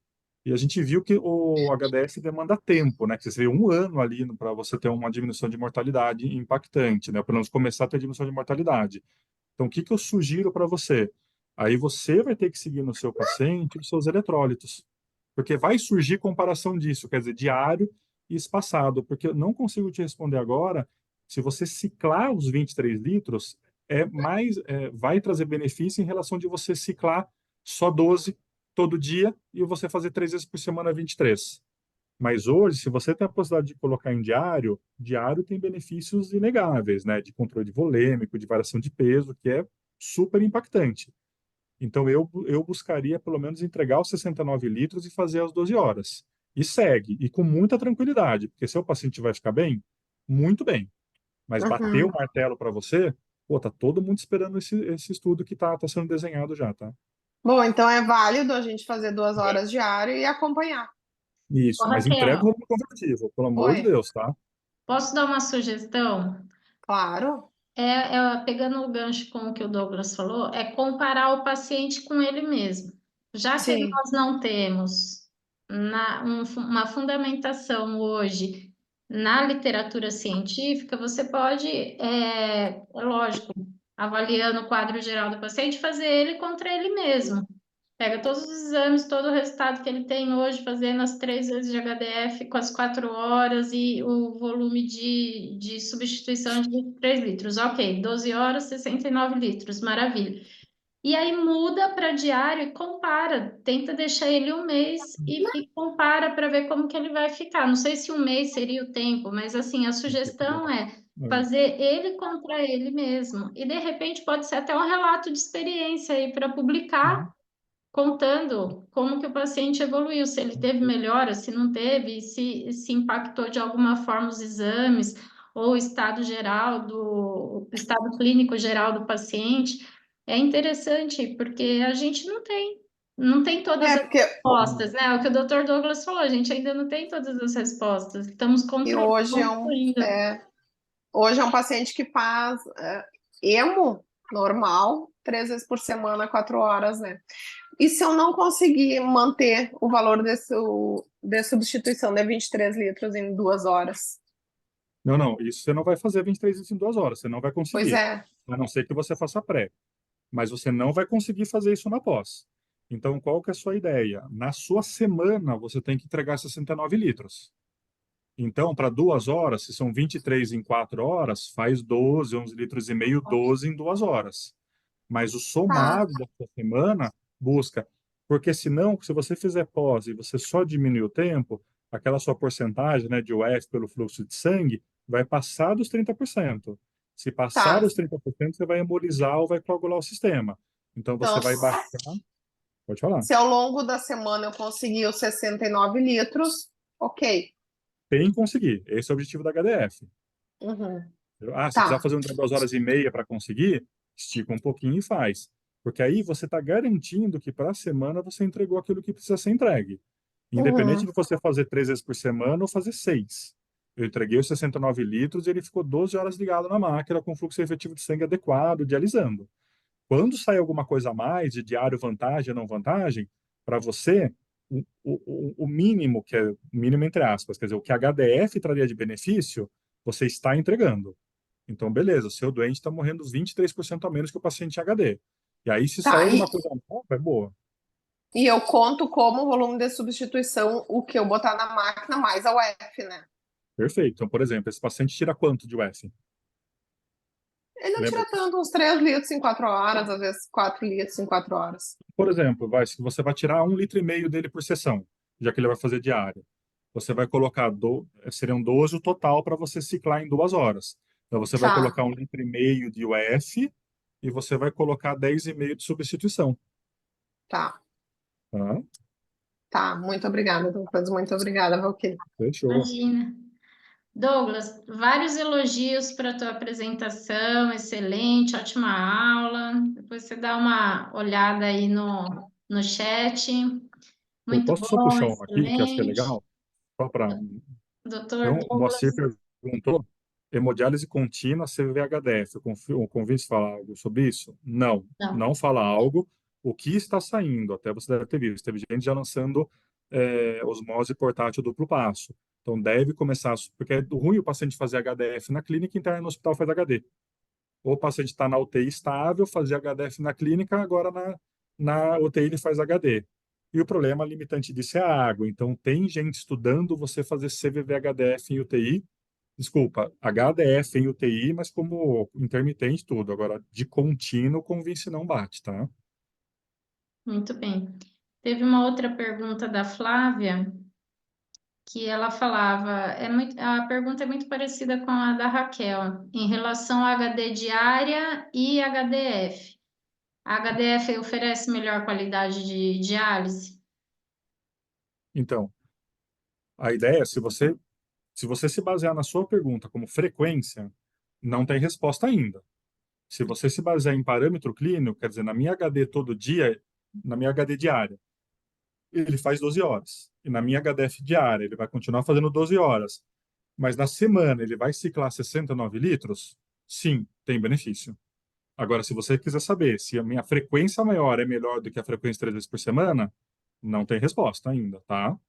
E a gente viu que o HDF demanda tempo, né? Que você vê um ano ali para você ter uma diminuição de mortalidade impactante, né? Pelo menos começar a ter diminuição de mortalidade. Então, o que que eu sugiro para você? Aí você vai ter que seguir no seu paciente os seus eletrólitos, porque vai surgir comparação disso, quer dizer, diário e espaçado, porque eu não consigo te responder agora. Se você ciclar os 23 litros, vai trazer benefício em relação de você ciclar só 12 todo dia e você fazer 3 vezes por semana 23. Mas hoje, se você tem a possibilidade de colocar em diário, diário tem benefícios inegáveis, né? De controle volêmico, de variação de peso, que é super impactante. Então, eu buscaria pelo menos entregar os 69 litros e fazer as 12 horas. E segue, e com muita tranquilidade, porque se o paciente vai ficar bem, muito bem. Mas bater o Uhum. martelo para você, pô, tá todo mundo esperando esse estudo que tá sendo desenhado já, tá? Bom, então é válido a gente fazer 2 horas diário e acompanhar. Ô, Isso, mas entrega Raquel, o volume convertido, pelo amor de Oi, Deus, tá? posso dar uma sugestão? Claro. Pegando o gancho com o que o Douglas falou, é comparar o paciente com ele mesmo. Já que Sim. nós não temos uma fundamentação hoje na literatura científica, você pode, é lógico, avaliando o quadro geral do paciente, fazer ele contra ele mesmo. Pega todos os exames, todo o resultado que ele tem hoje, fazendo as 3 vezes de HDF com as 4 horas e o volume de substituição de 23 litros. Ok, 12 horas, 69 litros, maravilha. E aí muda para diário e compara, tenta deixar ele um mês e compara para ver como que ele vai ficar. Não sei se um mês seria o tempo, mas assim, a sugestão é fazer ele contra ele mesmo. E de repente pode ser até um relato de experiência aí para publicar contando como que o paciente evoluiu, se ele teve melhora, se não teve, se impactou de alguma forma os exames ou o estado geral o estado clínico geral do paciente. É interessante porque a gente não tem todas as Porque respostas, né? É o que o Dr. Douglas falou, a gente ainda não tem todas as respostas. Estamos e controlando ainda. hoje é um paciente que faz emo normal, 3 vezes por semana, 4 horas, né? E se eu não conseguir manter o valor de substituição de 23 litros em 2 horas? Não, não, isso você não vai fazer 23 isso em 2 horas, você não vai Pois conseguir. é. A não ser que você faça pré. Mas você não vai conseguir fazer isso na pós. Então, qual que é a sua ideia? Na sua semana, você tem que entregar 69 litros. Então, para 2 horas, se são 23 em 4 horas, faz 12, 11 litros e meio, 12 em 2 horas. Mas o Tá, somado da sua semana busca. Porque senão, se você fizer pós e você só diminuir o tempo, aquela sua porcentagem, né, de UF pelo fluxo de sangue vai passar dos 30%. Se passar tá. os 30%, você vai embolizar ou vai coagular o sistema. Então, você Então, vai baixar. Pode falar. se ao longo da semana eu conseguir os 69 litros, ok. Tem que conseguir. Esse é o objetivo da HDF. Uhum. Se precisar Tá. fazer um dia 2 horas e meia para conseguir, estica um pouquinho e faz. Porque aí você está garantindo que para a semana você entregou aquilo que precisa ser entregue. Independente Uhum. de você fazer 3 vezes por semana ou fazer 6. Eu entreguei os 69 litros e ele ficou 12 horas ligado na máquina com fluxo efetivo de sangue adequado, dialisando. Quando sai alguma coisa a mais, de diário vantagem ou não vantagem, para você, o mínimo, que é mínimo entre aspas, quer dizer, o que a HDF traria de benefício, você está entregando. Então, beleza, o seu doente está morrendo 23% a menos que o paciente HD. E aí, se sair Tá, alguma coisa nova, é boa. e eu conto como volume de substituição o que eu botar na máquina mais a UF, né? Perfeito. Então, por exemplo, esse paciente tira quanto de UF? Ele não Lembra? tira tanto, uns 3 litros em 4 horas, às vezes 4 litros em 4 horas. Por exemplo, se você vai tirar 1,5 litro dele por sessão, já que ele vai fazer diário, você vai colocar, seriam 12 o total para você ciclar em 2 horas. Então, você vai Tá, colocar 1,5 litro de UF e você vai colocar 10,5 de substituição. tá, Tá? tá. Muito obrigada, Douglas. Muito obrigada, Valquíria. Fechou. Imagina. Douglas, vários elogios para a tua apresentação, excelente, ótima aula. Depois você dá uma olhada aí no chat. Eu Muito posso só bom, puxar um aqui, que acho que é excelente. legal? Só para. Doutor Então, o Moacir Douglas, perguntou: hemodiálise contínua CVHDF. O convite fala algo sobre isso? Não, não. não fala algo. O que está saindo, até você deve ter visto, teve gente já lançando osmose portátil duplo passo. Então, deve começar, porque é ruim o paciente fazer HDF na clínica, interna no hospital faz HD. Ou o paciente está na UTI estável, fazer HDF na clínica, agora na UTI ele faz HD. E o problema limitante disso é a água. Então, tem gente estudando você fazer CVV-HDF em UTI, desculpa, HDF em UTI, mas como intermitente tudo. Agora, de contínuo, convince não bate, tá? Muito bem. Teve uma outra pergunta da Flávia, que ela falava, a pergunta é muito parecida com a da Raquel, em relação a HD diária e HDF. A HDF oferece melhor qualidade de diálise? Então, a ideia, se você se basear na sua pergunta como frequência, não tem resposta ainda. Se você se basear em parâmetro clínico, quer dizer, na minha HD todo dia, na minha HD diária, ele faz 12 horas. E na minha HDF diária, ele vai continuar fazendo 12 horas. Mas na semana, ele vai ciclar 69 litros? sim, tem benefício. Agora, se você quiser saber se a minha frequência maior é melhor do que a frequência 3 vezes por semana, não tem resposta ainda, tá?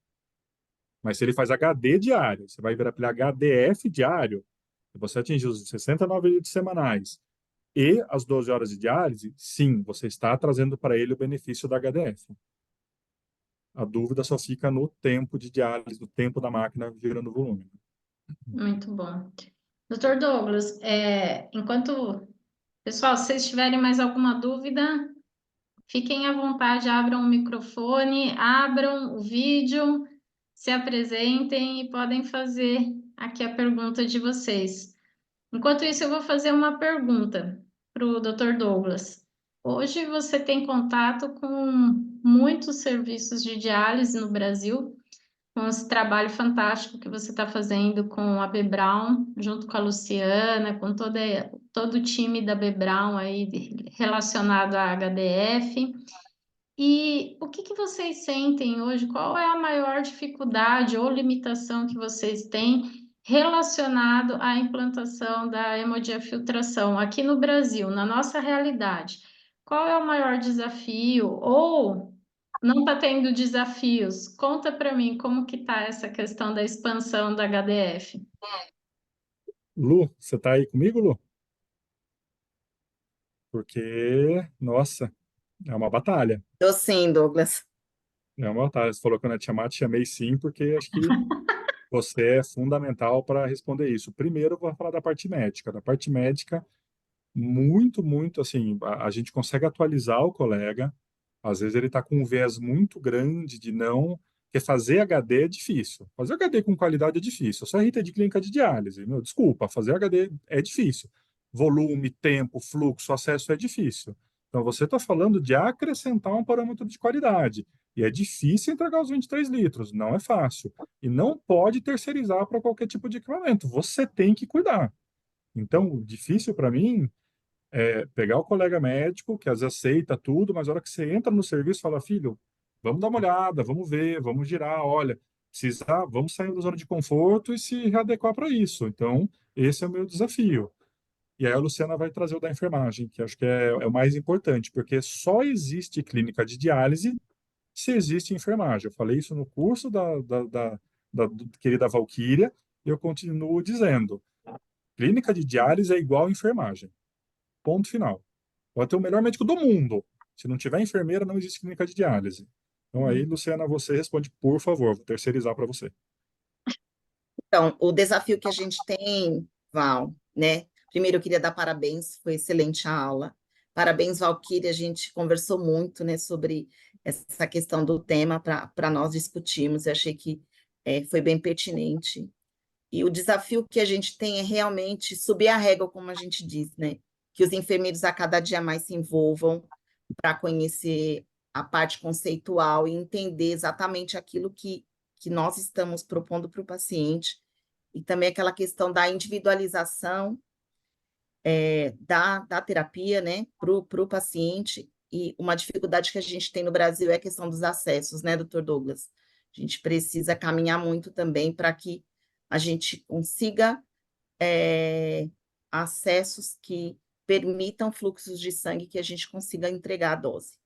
Mas se ele faz HD diário, você vai virar para ele HDF diário, e você atingir os 69 litros semanais e as 12 horas de diálise, sim, você está trazendo para ele o benefício da HDF. A dúvida só fica no tempo de diálise, no tempo da máquina virando volume. Muito bom. Doutor Douglas, enquanto... Pessoal, se vocês tiverem mais alguma dúvida, fiquem à vontade, abram o microfone, abram o vídeo, se apresentem e podem fazer aqui a pergunta de vocês. Enquanto isso, eu vou fazer uma pergunta para o Dr. Douglas. Hoje você tem contato com muitos serviços de diálise no Brasil, com esse trabalho fantástico que você está fazendo com a B Brown, junto com a Luciana, com todo o time da B Brown aí relacionado à HDF. E o que vocês sentem hoje? Qual é a maior dificuldade ou limitação que vocês têm relacionado à implantação da hemodiafiltração aqui no Brasil, na nossa realidade? Qual é o maior desafio? Ou não está tendo desafios? Conta para mim como que está essa questão da expansão da HDF. Lu, você está aí comigo, Lu? Porque, nossa, é uma batalha. Tô sim, Douglas. É uma batalha. Você falou que eu não ia te chamar, te chamei sim, porque acho que você é fundamental para responder isso. Primeiro, eu vou falar da parte médica. Da parte médica, muito, assim, a gente consegue atualizar o colega. Às vezes ele está com um viés muito grande de não. Porque fazer HD é difícil. Fazer HD com qualidade é difícil. Eu sou RT de clínica de diálise. Meu, desculpa, fazer HD é difícil. Volume, tempo, fluxo, acesso é difícil. Então você está falando de acrescentar um parâmetro de qualidade. E é difícil entregar os 23 litros, não é fácil. E não pode terceirizar para qualquer tipo de equipamento. Você tem que cuidar. Então, o difícil para mim é pegar o colega médico, que às vezes aceita tudo, mas a hora que você entra no serviço, fala, filho, vamos dar uma olhada, vamos ver, vamos girar, olha, precisar, vamos sair da zona de conforto e se readequar para isso. Então, esse é o meu desafio. E aí a Luciana vai trazer o da enfermagem, que acho que é o mais importante, porque só existe clínica de diálise se existe enfermagem. Eu falei isso no curso da querida Valquíria, e eu continuo dizendo, clínica de diálise é igual enfermagem. Ponto final. Pode ter o melhor médico do mundo. Se não tiver enfermeira, não existe clínica de diálise. Então aí, Luciana, você responde, por favor, vou terceirizar para você. Então, o desafio que a gente tem, Val, né? Primeiro, eu queria dar parabéns, foi excelente a aula. Parabéns, Valquíria, a gente conversou muito, né, sobre essa questão do tema para nós discutirmos. Eu achei que foi bem pertinente. E o desafio que a gente tem é realmente subir a régua, como a gente diz, né? Que os enfermeiros a cada dia mais se envolvam para conhecer a parte conceitual e entender exatamente aquilo que nós estamos propondo para o paciente, e também aquela questão da individualização da terapia, né, para o paciente. E uma dificuldade que a gente tem no Brasil é a questão dos acessos, né, doutor Douglas? A gente precisa caminhar muito também para que a gente consiga acessos que permitam fluxos de sangue que a gente consiga entregar a dose,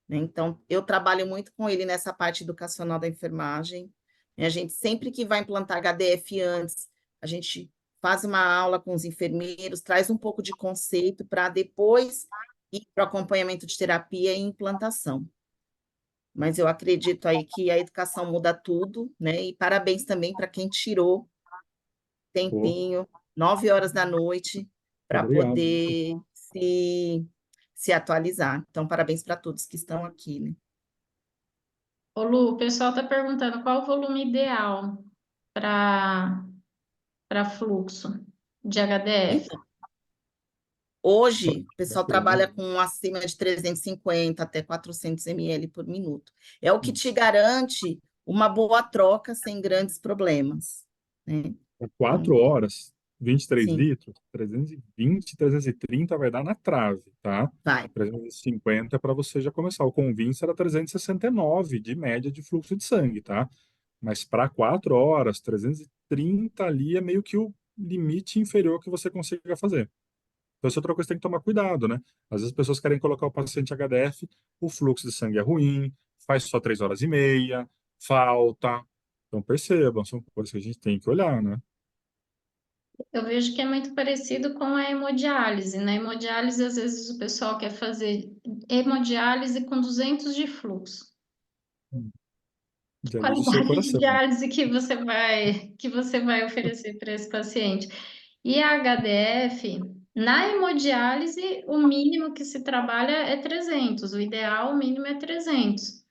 né? Então, eu trabalho muito com ele nessa parte educacional da enfermagem. A gente, sempre que vai implantar HDF antes, a gente faz uma aula com os enfermeiros, traz um pouco de conceito para depois ir para o acompanhamento de terapia e implantação. Mas eu acredito aí que a educação muda tudo, né? E parabéns também para quem tirou tempinho, 9 horas da noite, para Obrigado. poder se atualizar. Então, parabéns para todos que estão aqui, né? Ô Lu, o pessoal está perguntando qual o volume ideal para fluxo de HDF. Então, hoje, o pessoal trabalha com acima de 350 até 400 ml por minuto. É o que te garante uma boa troca sem grandes problemas, né? 4 horas, 23 Sim, litros, 320, 330 vai dar na trave, tá? vai. 350 para você já começar. O Convince era 369 de média de fluxo de sangue, tá? Mas para 4 horas, 330 ali é meio que o limite inferior que você consiga fazer. Então, essa é outra coisa que tem que tomar cuidado, né? Às vezes as pessoas querem colocar o paciente HDF, o fluxo de sangue é ruim, faz só 3 horas e meia, falta. Então, percebam, são coisas que a gente tem que olhar, né? Eu vejo que é muito parecido com a hemodiálise. Na hemodiálise, às vezes o pessoal quer fazer hemodiálise com 200 de fluxo. Dialise o seu Qualidade de coração. diálise que você vai oferecer para esse paciente. E a HDF, na hemodiálise, o mínimo que se trabalha é 300, o ideal, o mínimo é 300.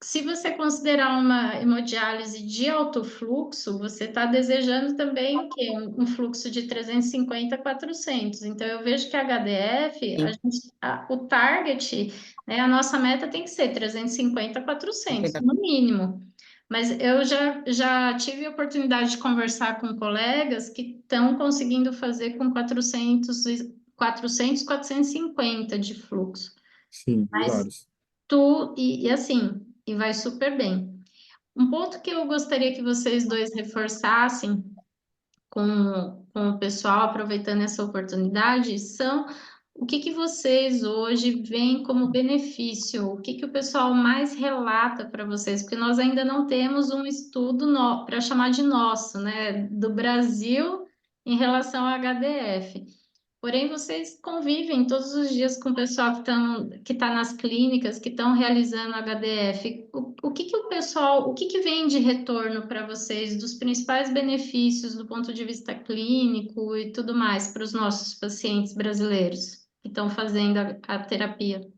Se você considerar uma hemodiálise de alto fluxo, você está desejando também o quê? Um fluxo de 350 a 400. Então, eu vejo que a HDF, Sim, o target, né, a nossa meta tem que ser 350 a 400, 50. no mínimo. Mas eu já tive a oportunidade de conversar com colegas que estão conseguindo fazer com 400, 450 de fluxo. Sim, vi Mas vários. e assim, e vai super bem. Um ponto que eu gostaria que vocês dois reforçassem com o pessoal, aproveitando essa oportunidade, são o que que vocês hoje veem como benefício, o que que o pessoal mais relata para vocês, porque nós ainda não temos um estudo para chamar de nosso, né, do Brasil em relação ao HDF. Porém, vocês convivem todos os dias com o pessoal que está nas clínicas, que estão realizando HDF. O que que o pessoal, o que que vem de retorno para vocês dos principais benefícios do ponto de vista clínico e tudo mais para os nossos pacientes brasileiros que estão fazendo a terapia?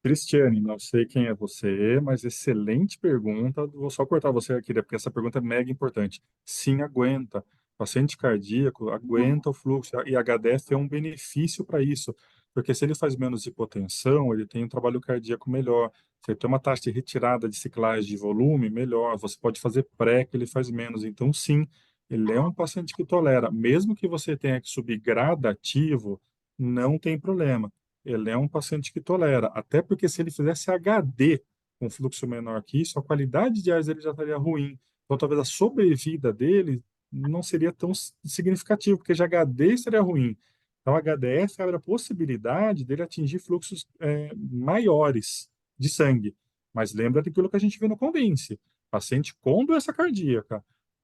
Cristiane, não sei quem é você, mas excelente pergunta. Vou só cortar você aqui, né, porque essa pergunta é mega importante. Sim, aguenta. Paciente cardíaco aguenta o fluxo e HDF é um benefício para isso, porque se ele faz menos hipotensão, ele tem um trabalho cardíaco melhor. Se ele tem uma taxa de retirada de ciclagem de volume melhor, você pode fazer pré que ele faz menos. Então, sim, ele é um paciente que tolera. Mesmo que você tenha que subir gradativo, não tem problema, ele é um paciente que tolera, até porque se ele fizesse HD com fluxo menor que isso, a qualidade de ar dele já estaria ruim. Então, talvez a sobrevida dele não seria tão significativa, porque já HD seria ruim. Então, HDF abre a possibilidade dele atingir fluxos maiores de sangue. Mas lembra daquilo que a gente viu no Convince. Paciente com doença cardíaca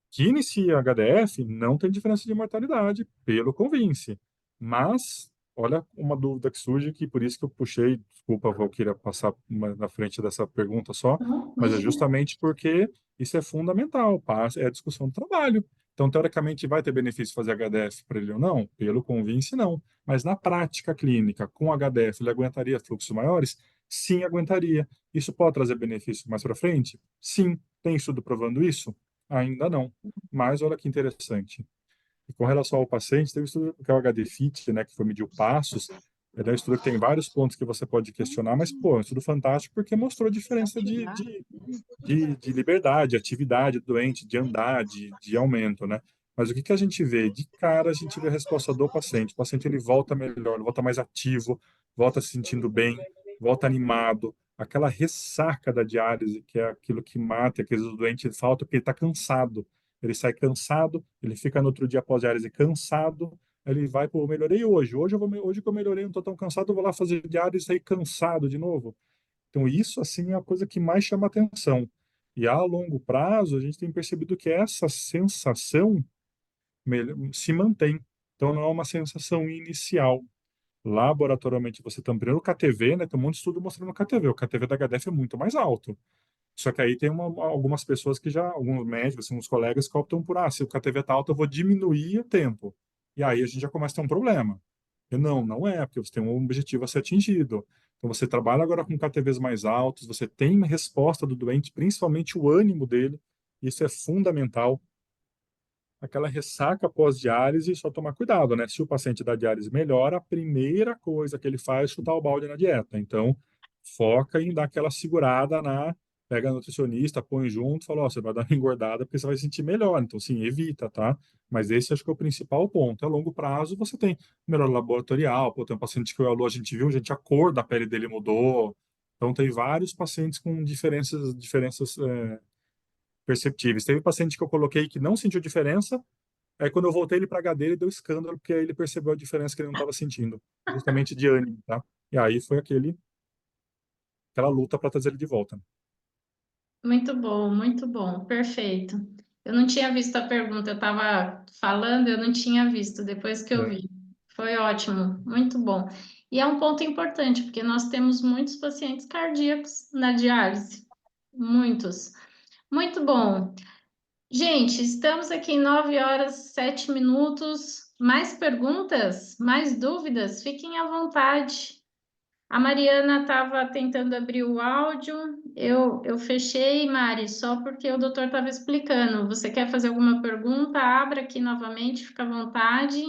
que inicia HDF não tem diferença de mortalidade pelo Convince. Mas olha uma dúvida que surge, que por isso que eu puxei, desculpa, Valquíria, passar na frente dessa pergunta só, Não, mas é imagina. justamente porque isso é fundamental, é a discussão do trabalho. Então, teoricamente, vai ter benefício fazer HDF para ele ou não? Pelo Convince, não. Mas na prática clínica, com HDF, ele aguentaria fluxos maiores? Sim, aguentaria. Isso pode trazer benefício mais para frente? Sim. Tem estudo provando isso? Ainda não. Mas olha que interessante. E com relação ao paciente, tem um estudo que é o HD-FIT, né, que foi medir passos. É um estudo que tem vários pontos que você pode questionar, mas, pô, é um estudo fantástico porque mostrou diferença de liberdade, atividade do doente, de andar, de aumento, né? Mas o que que a gente vê? De cara, a gente vê a resposta do paciente. O paciente, ele volta melhor, ele volta mais ativo, volta se sentindo bem, volta animado. Aquela ressaca da diálise, que é aquilo que mata, que às vezes o doente falta porque ele está cansado. Ele sai cansado, ele fica no outro dia após diálise cansado, ele vai, pô, eu melhorei hoje. Hoje que eu melhorei, não estou tão cansado, eu vou lá fazer diálise e sair cansado de novo. Então, isso, assim, é a coisa que mais chama atenção. E a longo prazo, a gente tem percebido que essa sensação se mantém. Então, não é uma sensação inicial. Laboratorialmente, você está ampliando o KTV, né? Tem um monte de estudo mostrando o KTV. O KTV da HDF é muito mais alto. Só que aí tem algumas pessoas que já, alguns médicos, assim, uns colegas que optam por, se o KTV está alto, eu vou diminuir o tempo. E aí a gente já começa a ter um problema. E não, não é, porque você tem um objetivo a ser atingido. Então você trabalha agora com KTVs mais altos, você tem resposta do doente, principalmente o ânimo dele. Isso é fundamental. Aquela ressaca pós-diálise, só tomar cuidado, né? Se o paciente da diálise melhora, a primeira coisa que ele faz é chutar o balde na dieta. Então, foca em dar aquela segurada pega a nutricionista, põe junto, fala, ó, você vai dar uma engordada porque você vai se sentir melhor. Então, sim, evita, tá? Mas esse acho que é o principal ponto. A longo prazo, você tem melhor laboratorial, pô, tem um paciente que a gente viu, gente, a cor da pele dele mudou. Então, tem vários pacientes com diferenças perceptíveis. Teve paciente que eu coloquei que não sentiu diferença, aí quando eu voltei ele para HD, ele deu escândalo, porque aí ele percebeu a diferença que ele não estava sentindo, justamente de ânimo, tá? E aí foi aquela luta para trazer ele de volta. Muito bom, perfeito. Eu não tinha visto a pergunta, eu estava falando, eu não tinha visto, depois que eu É. vi. Foi ótimo, muito bom. E é um ponto importante, porque nós temos muitos pacientes cardíacos na diálise, muitos. Muito bom. Gente, estamos aqui em 9 horas, 7 minutos. Mais perguntas? Mais dúvidas? Fiquem à vontade. A Mariana estava tentando abrir o áudio, eu fechei, Mari, só porque o doutor estava explicando. Você quer fazer alguma pergunta? Abra aqui novamente, fica à vontade.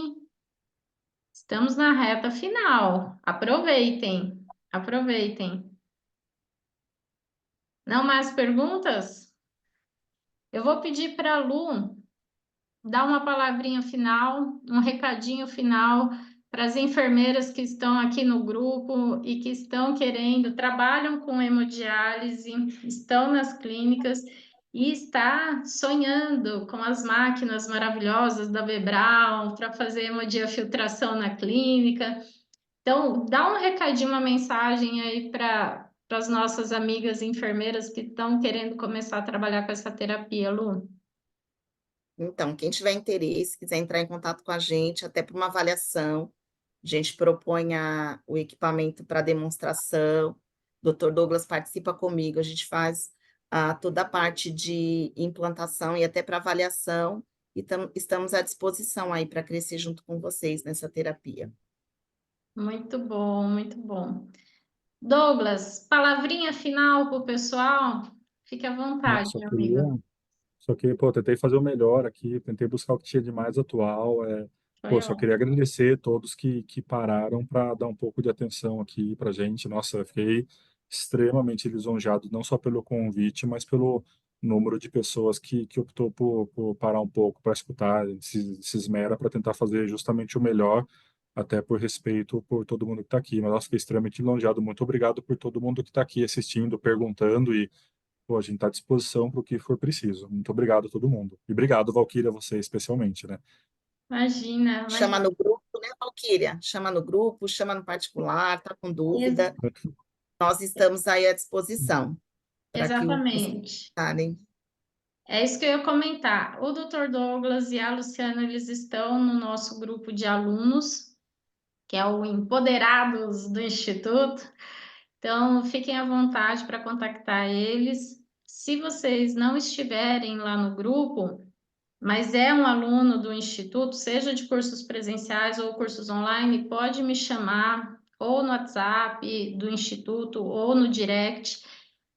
Estamos na reta final. Aproveitem, aproveitem. Não mais perguntas? Eu vou pedir para a Lu dar uma palavrinha final, um recadinho final para as enfermeiras que estão aqui no grupo e que estão querendo, trabalham com hemodiálise, estão nas clínicas e está sonhando com as máquinas maravilhosas da Vebral para fazer hemodiafiltração na clínica. Então, dá um recadinho, uma mensagem aí para as nossas amigas enfermeiras que estão querendo começar a trabalhar com essa terapia, Lu. Então, quem tiver interesse, quiser entrar em contato com a gente, até para uma avaliação, a gente propõe o equipamento para demonstração. O Dr. Douglas participa comigo, a gente faz toda a parte de implantação e até para avaliação, e estamos à disposição aí para crescer junto com vocês nessa terapia. Muito bom, muito bom. Douglas, palavrinha final para o pessoal? Fique à Não, vontade, meu amigo. pô, tentei fazer o melhor aqui, tentei buscar o que tinha de mais atual. Foi Pô, só queria ótimo. agradecer a todos que pararam para dar um pouco de atenção aqui para gente. Nossa, eu fiquei extremamente lisonjeado, não só pelo convite, mas pelo número de pessoas que optou por parar um pouco para escutar, se esmera para tentar fazer justamente o melhor, até por respeito por todo mundo que está aqui. Mas nossa, fiquei extremamente lisonjeado. Muito obrigado por todo mundo que está aqui assistindo, perguntando e pô, a gente está à disposição para o que for preciso. Muito obrigado a todo mundo. E obrigado, Valquíria, você especialmente, né? Imagina, Chama imagina. no grupo, né, Valquíria? Chama no grupo, chama no particular, tá com dúvida. Nós estamos aí à disposição para que vocês Exatamente. estarem. É isso que eu ia comentar. O Dr. Douglas e a Luciana, eles estão no nosso grupo de alunos, que é o Empoderados do Instituto. Então, fiquem à vontade para contactar eles. Se vocês não estiverem lá no grupo, mas é um aluno do Instituto, seja de cursos presenciais ou cursos online, pode me chamar ou no WhatsApp do Instituto ou no direct.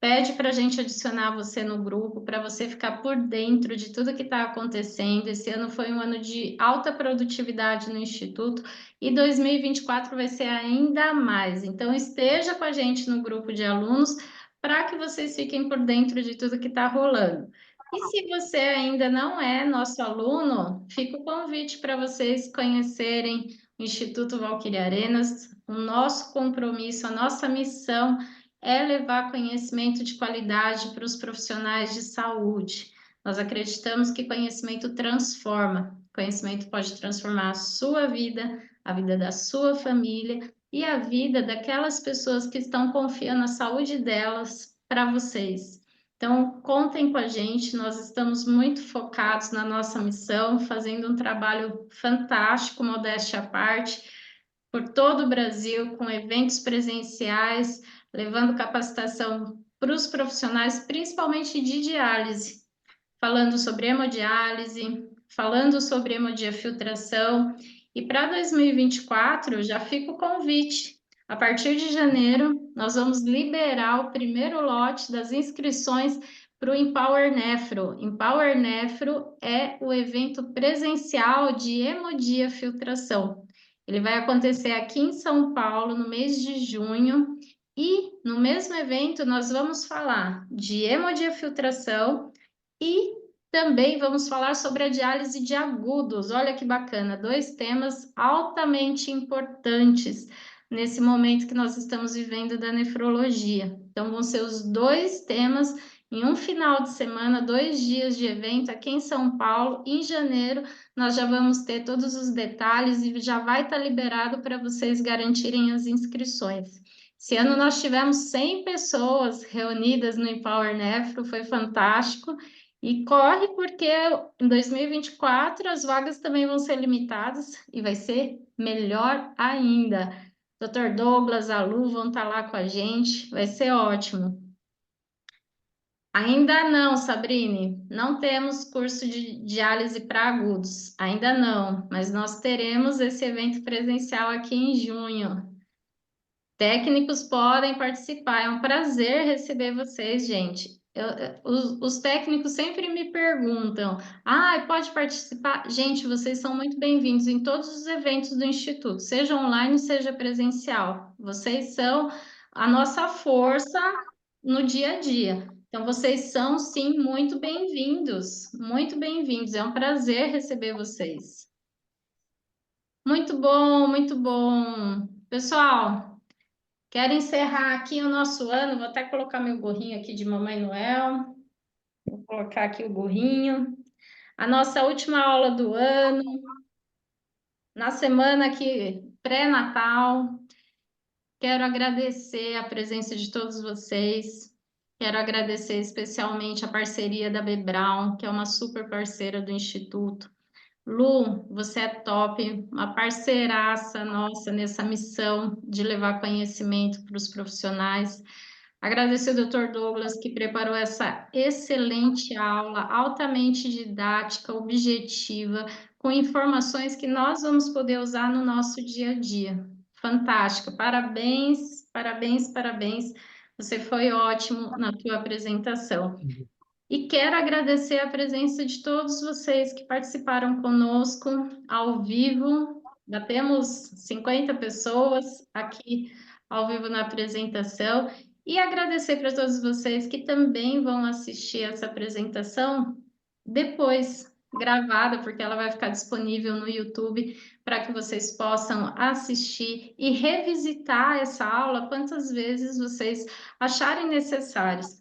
Pede para a gente adicionar você no grupo, para você ficar por dentro de tudo que está acontecendo. Esse ano foi um ano de alta produtividade no Instituto e 2024 vai ser ainda mais. Então, esteja com a gente no grupo de alunos para que vocês fiquem por dentro de tudo que está rolando. E se você ainda não é nosso aluno, fica o convite para vocês conhecerem o Instituto Valquíria Arenas. O nosso compromisso, a nossa missão é levar conhecimento de qualidade para os profissionais de saúde. Nós acreditamos que conhecimento transforma. Conhecimento pode transformar a sua vida, a vida da sua família e a vida daquelas pessoas que estão confiando a saúde delas para vocês. Então, contem com a gente, nós estamos muito focados na nossa missão, fazendo um trabalho fantástico, modéstia à parte, por todo o Brasil, com eventos presenciais, levando capacitação para os profissionais, principalmente de diálise, falando sobre hemodiálise, falando sobre hemodiafiltração. E para 2024, já fica o convite. A partir de janeiro, nós vamos liberar o primeiro lote das inscrições para o Empower Nefro. Empower Nefro é o evento presencial de hemodiafiltração. Ele vai acontecer aqui em São Paulo, no mês de junho, e no mesmo evento nós vamos falar de hemodiafiltração e também vamos falar sobre a diálise de agudos. Olha que bacana, dois temas altamente importantes nesse momento que nós estamos vivendo da nefrologia. Então, vão ser os dois temas em um final de semana, 2 dias de evento aqui em São Paulo. Em janeiro, nós já vamos ter todos os detalhes e já vai estar liberado para vocês garantirem as inscrições. Esse ano nós tivemos 100 pessoas reunidas no Empower Nefro, foi fantástico. E corre porque em 2024 as vagas também vão ser limitadas e vai ser melhor ainda. Dr. Douglas, a Lu vão estar lá com a gente, vai ser ótimo. Ainda não, Sabrine, não temos curso de diálise para agudos, ainda não, mas nós teremos esse evento presencial aqui em junho. Técnicos podem participar, é um prazer receber vocês, gente. Os técnicos sempre me perguntam: pode participar? Gente, vocês são muito bem-vindos em todos os eventos do Instituto, seja online, seja presencial. Vocês são a nossa força no dia a dia. Então, vocês são, sim, muito bem-vindos. Muito bem-vindos. É um prazer receber vocês. Muito bom, muito bom. Pessoal, quero encerrar aqui o nosso ano. Vou até colocar meu gorrinho aqui de Mamãe Noel. Vou colocar aqui o gorrinho. A nossa última aula do ano, na semana aqui pré-natal. Quero agradecer a presença de todos vocês. Quero agradecer especialmente a parceria da Bebrown, que é uma super parceira do Instituto. Lu, você é top, uma parceiraça nossa nessa missão de levar conhecimento para os profissionais. Agradecer ao Dr. Douglas, que preparou essa excelente aula, altamente didática, objetiva, com informações que nós vamos poder usar no nosso dia a dia. Fantástica, parabéns, parabéns, parabéns. Você foi ótimo na tua apresentação. E quero agradecer a presença de todos vocês que participaram conosco ao vivo. Batemos 50 pessoas aqui ao vivo na apresentação. E agradecer para todos vocês que também vão assistir essa apresentação depois, gravada, porque ela vai ficar disponível no YouTube para que vocês possam assistir e revisitar essa aula quantas vezes vocês acharem necessários.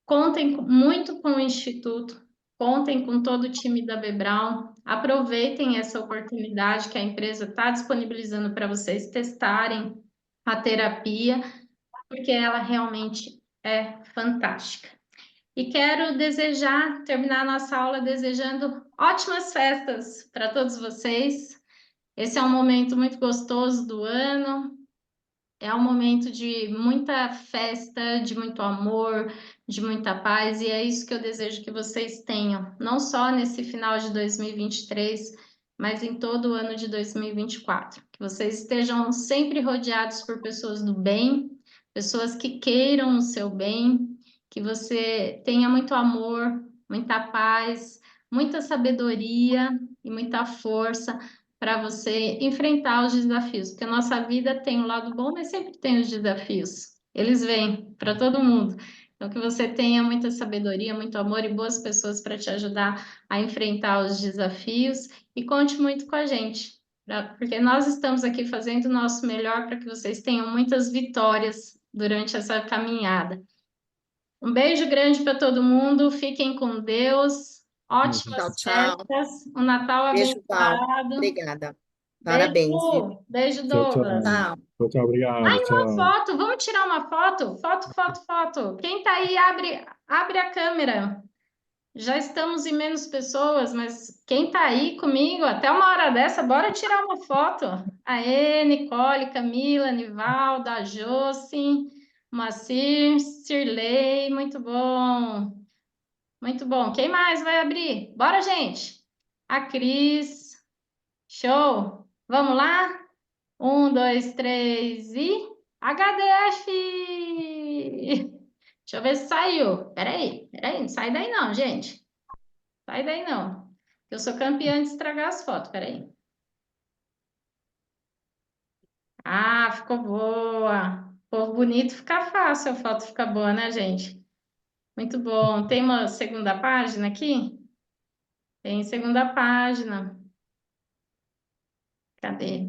Contem muito com o Instituto, contem com todo o time da Bebrown, aproveitem essa oportunidade que a empresa está disponibilizando para vocês testarem a terapia, porque ela realmente é fantástica. E quero terminar a nossa aula desejando ótimas festas para todos vocês. Esse é um momento muito gostoso do ano, é um momento de muita festa, de muito amor, de muita paz, e é isso que eu desejo que vocês tenham, não só nesse final de 2023, mas em todo o ano de 2024. Que vocês estejam sempre rodeados por pessoas do bem, pessoas que queiram o seu bem, que você tenha muito amor, muita paz, muita sabedoria e muita força para você enfrentar os desafios, porque a nossa vida tem um lado bom, mas sempre tem os desafios. Eles vêm para todo mundo. Então, que você tenha muita sabedoria, muito amor e boas pessoas para te ajudar a enfrentar os desafios e conte muito com a gente, porque nós estamos aqui fazendo o nosso melhor para que vocês tenham muitas vitórias durante essa caminhada. Um beijo grande para todo mundo, fiquem com Deus, ótimas Tchau, tchau. festas, um Natal Beijo, Val. abençoado. Obrigada. Beijo, Parabéns, viu? Lu. Beijo, Tchau, tchau. Douglas. Tchau. Tchau, tchau, obrigado, Uma tchau. foto, vamos tirar uma foto? Foto. Quem tá aí, abre a câmera. Já estamos em menos pessoas, mas quem tá aí comigo, até uma hora dessa, bora tirar uma foto. Aê, Nicole, Camila, Nivaldo, a Josi, Moacir, Cirlei, muito bom. Muito bom. Quem mais vai abrir? Bora, gente. A Cris. Show. Vamos lá? 1, 2, 3 e HDF! Deixa eu ver se saiu. Peraí, não sai daí não, gente. Sai daí não. Eu sou campeã de estragar as fotos, peraí. Ah, ficou boa. Povo bonito fica fácil, a foto fica boa, né, gente? Muito bom. Tem uma segunda página aqui? Tem segunda página. Cadê?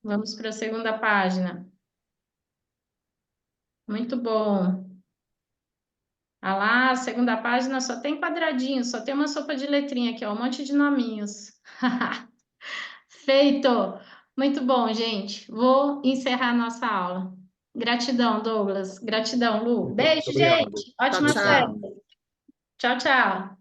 Vamos para a segunda página. Muito bom. Ah lá, a segunda página só tem quadradinho, só tem uma sopa de letrinha aqui, ó, um monte de nominhos. Feito! Muito bom, gente. Vou encerrar nossa aula. Gratidão, Douglas. Gratidão, Lu. Muito Beijo, obrigado. gente. Tchau, Ótimas tchau. festas. Tchau, tchau.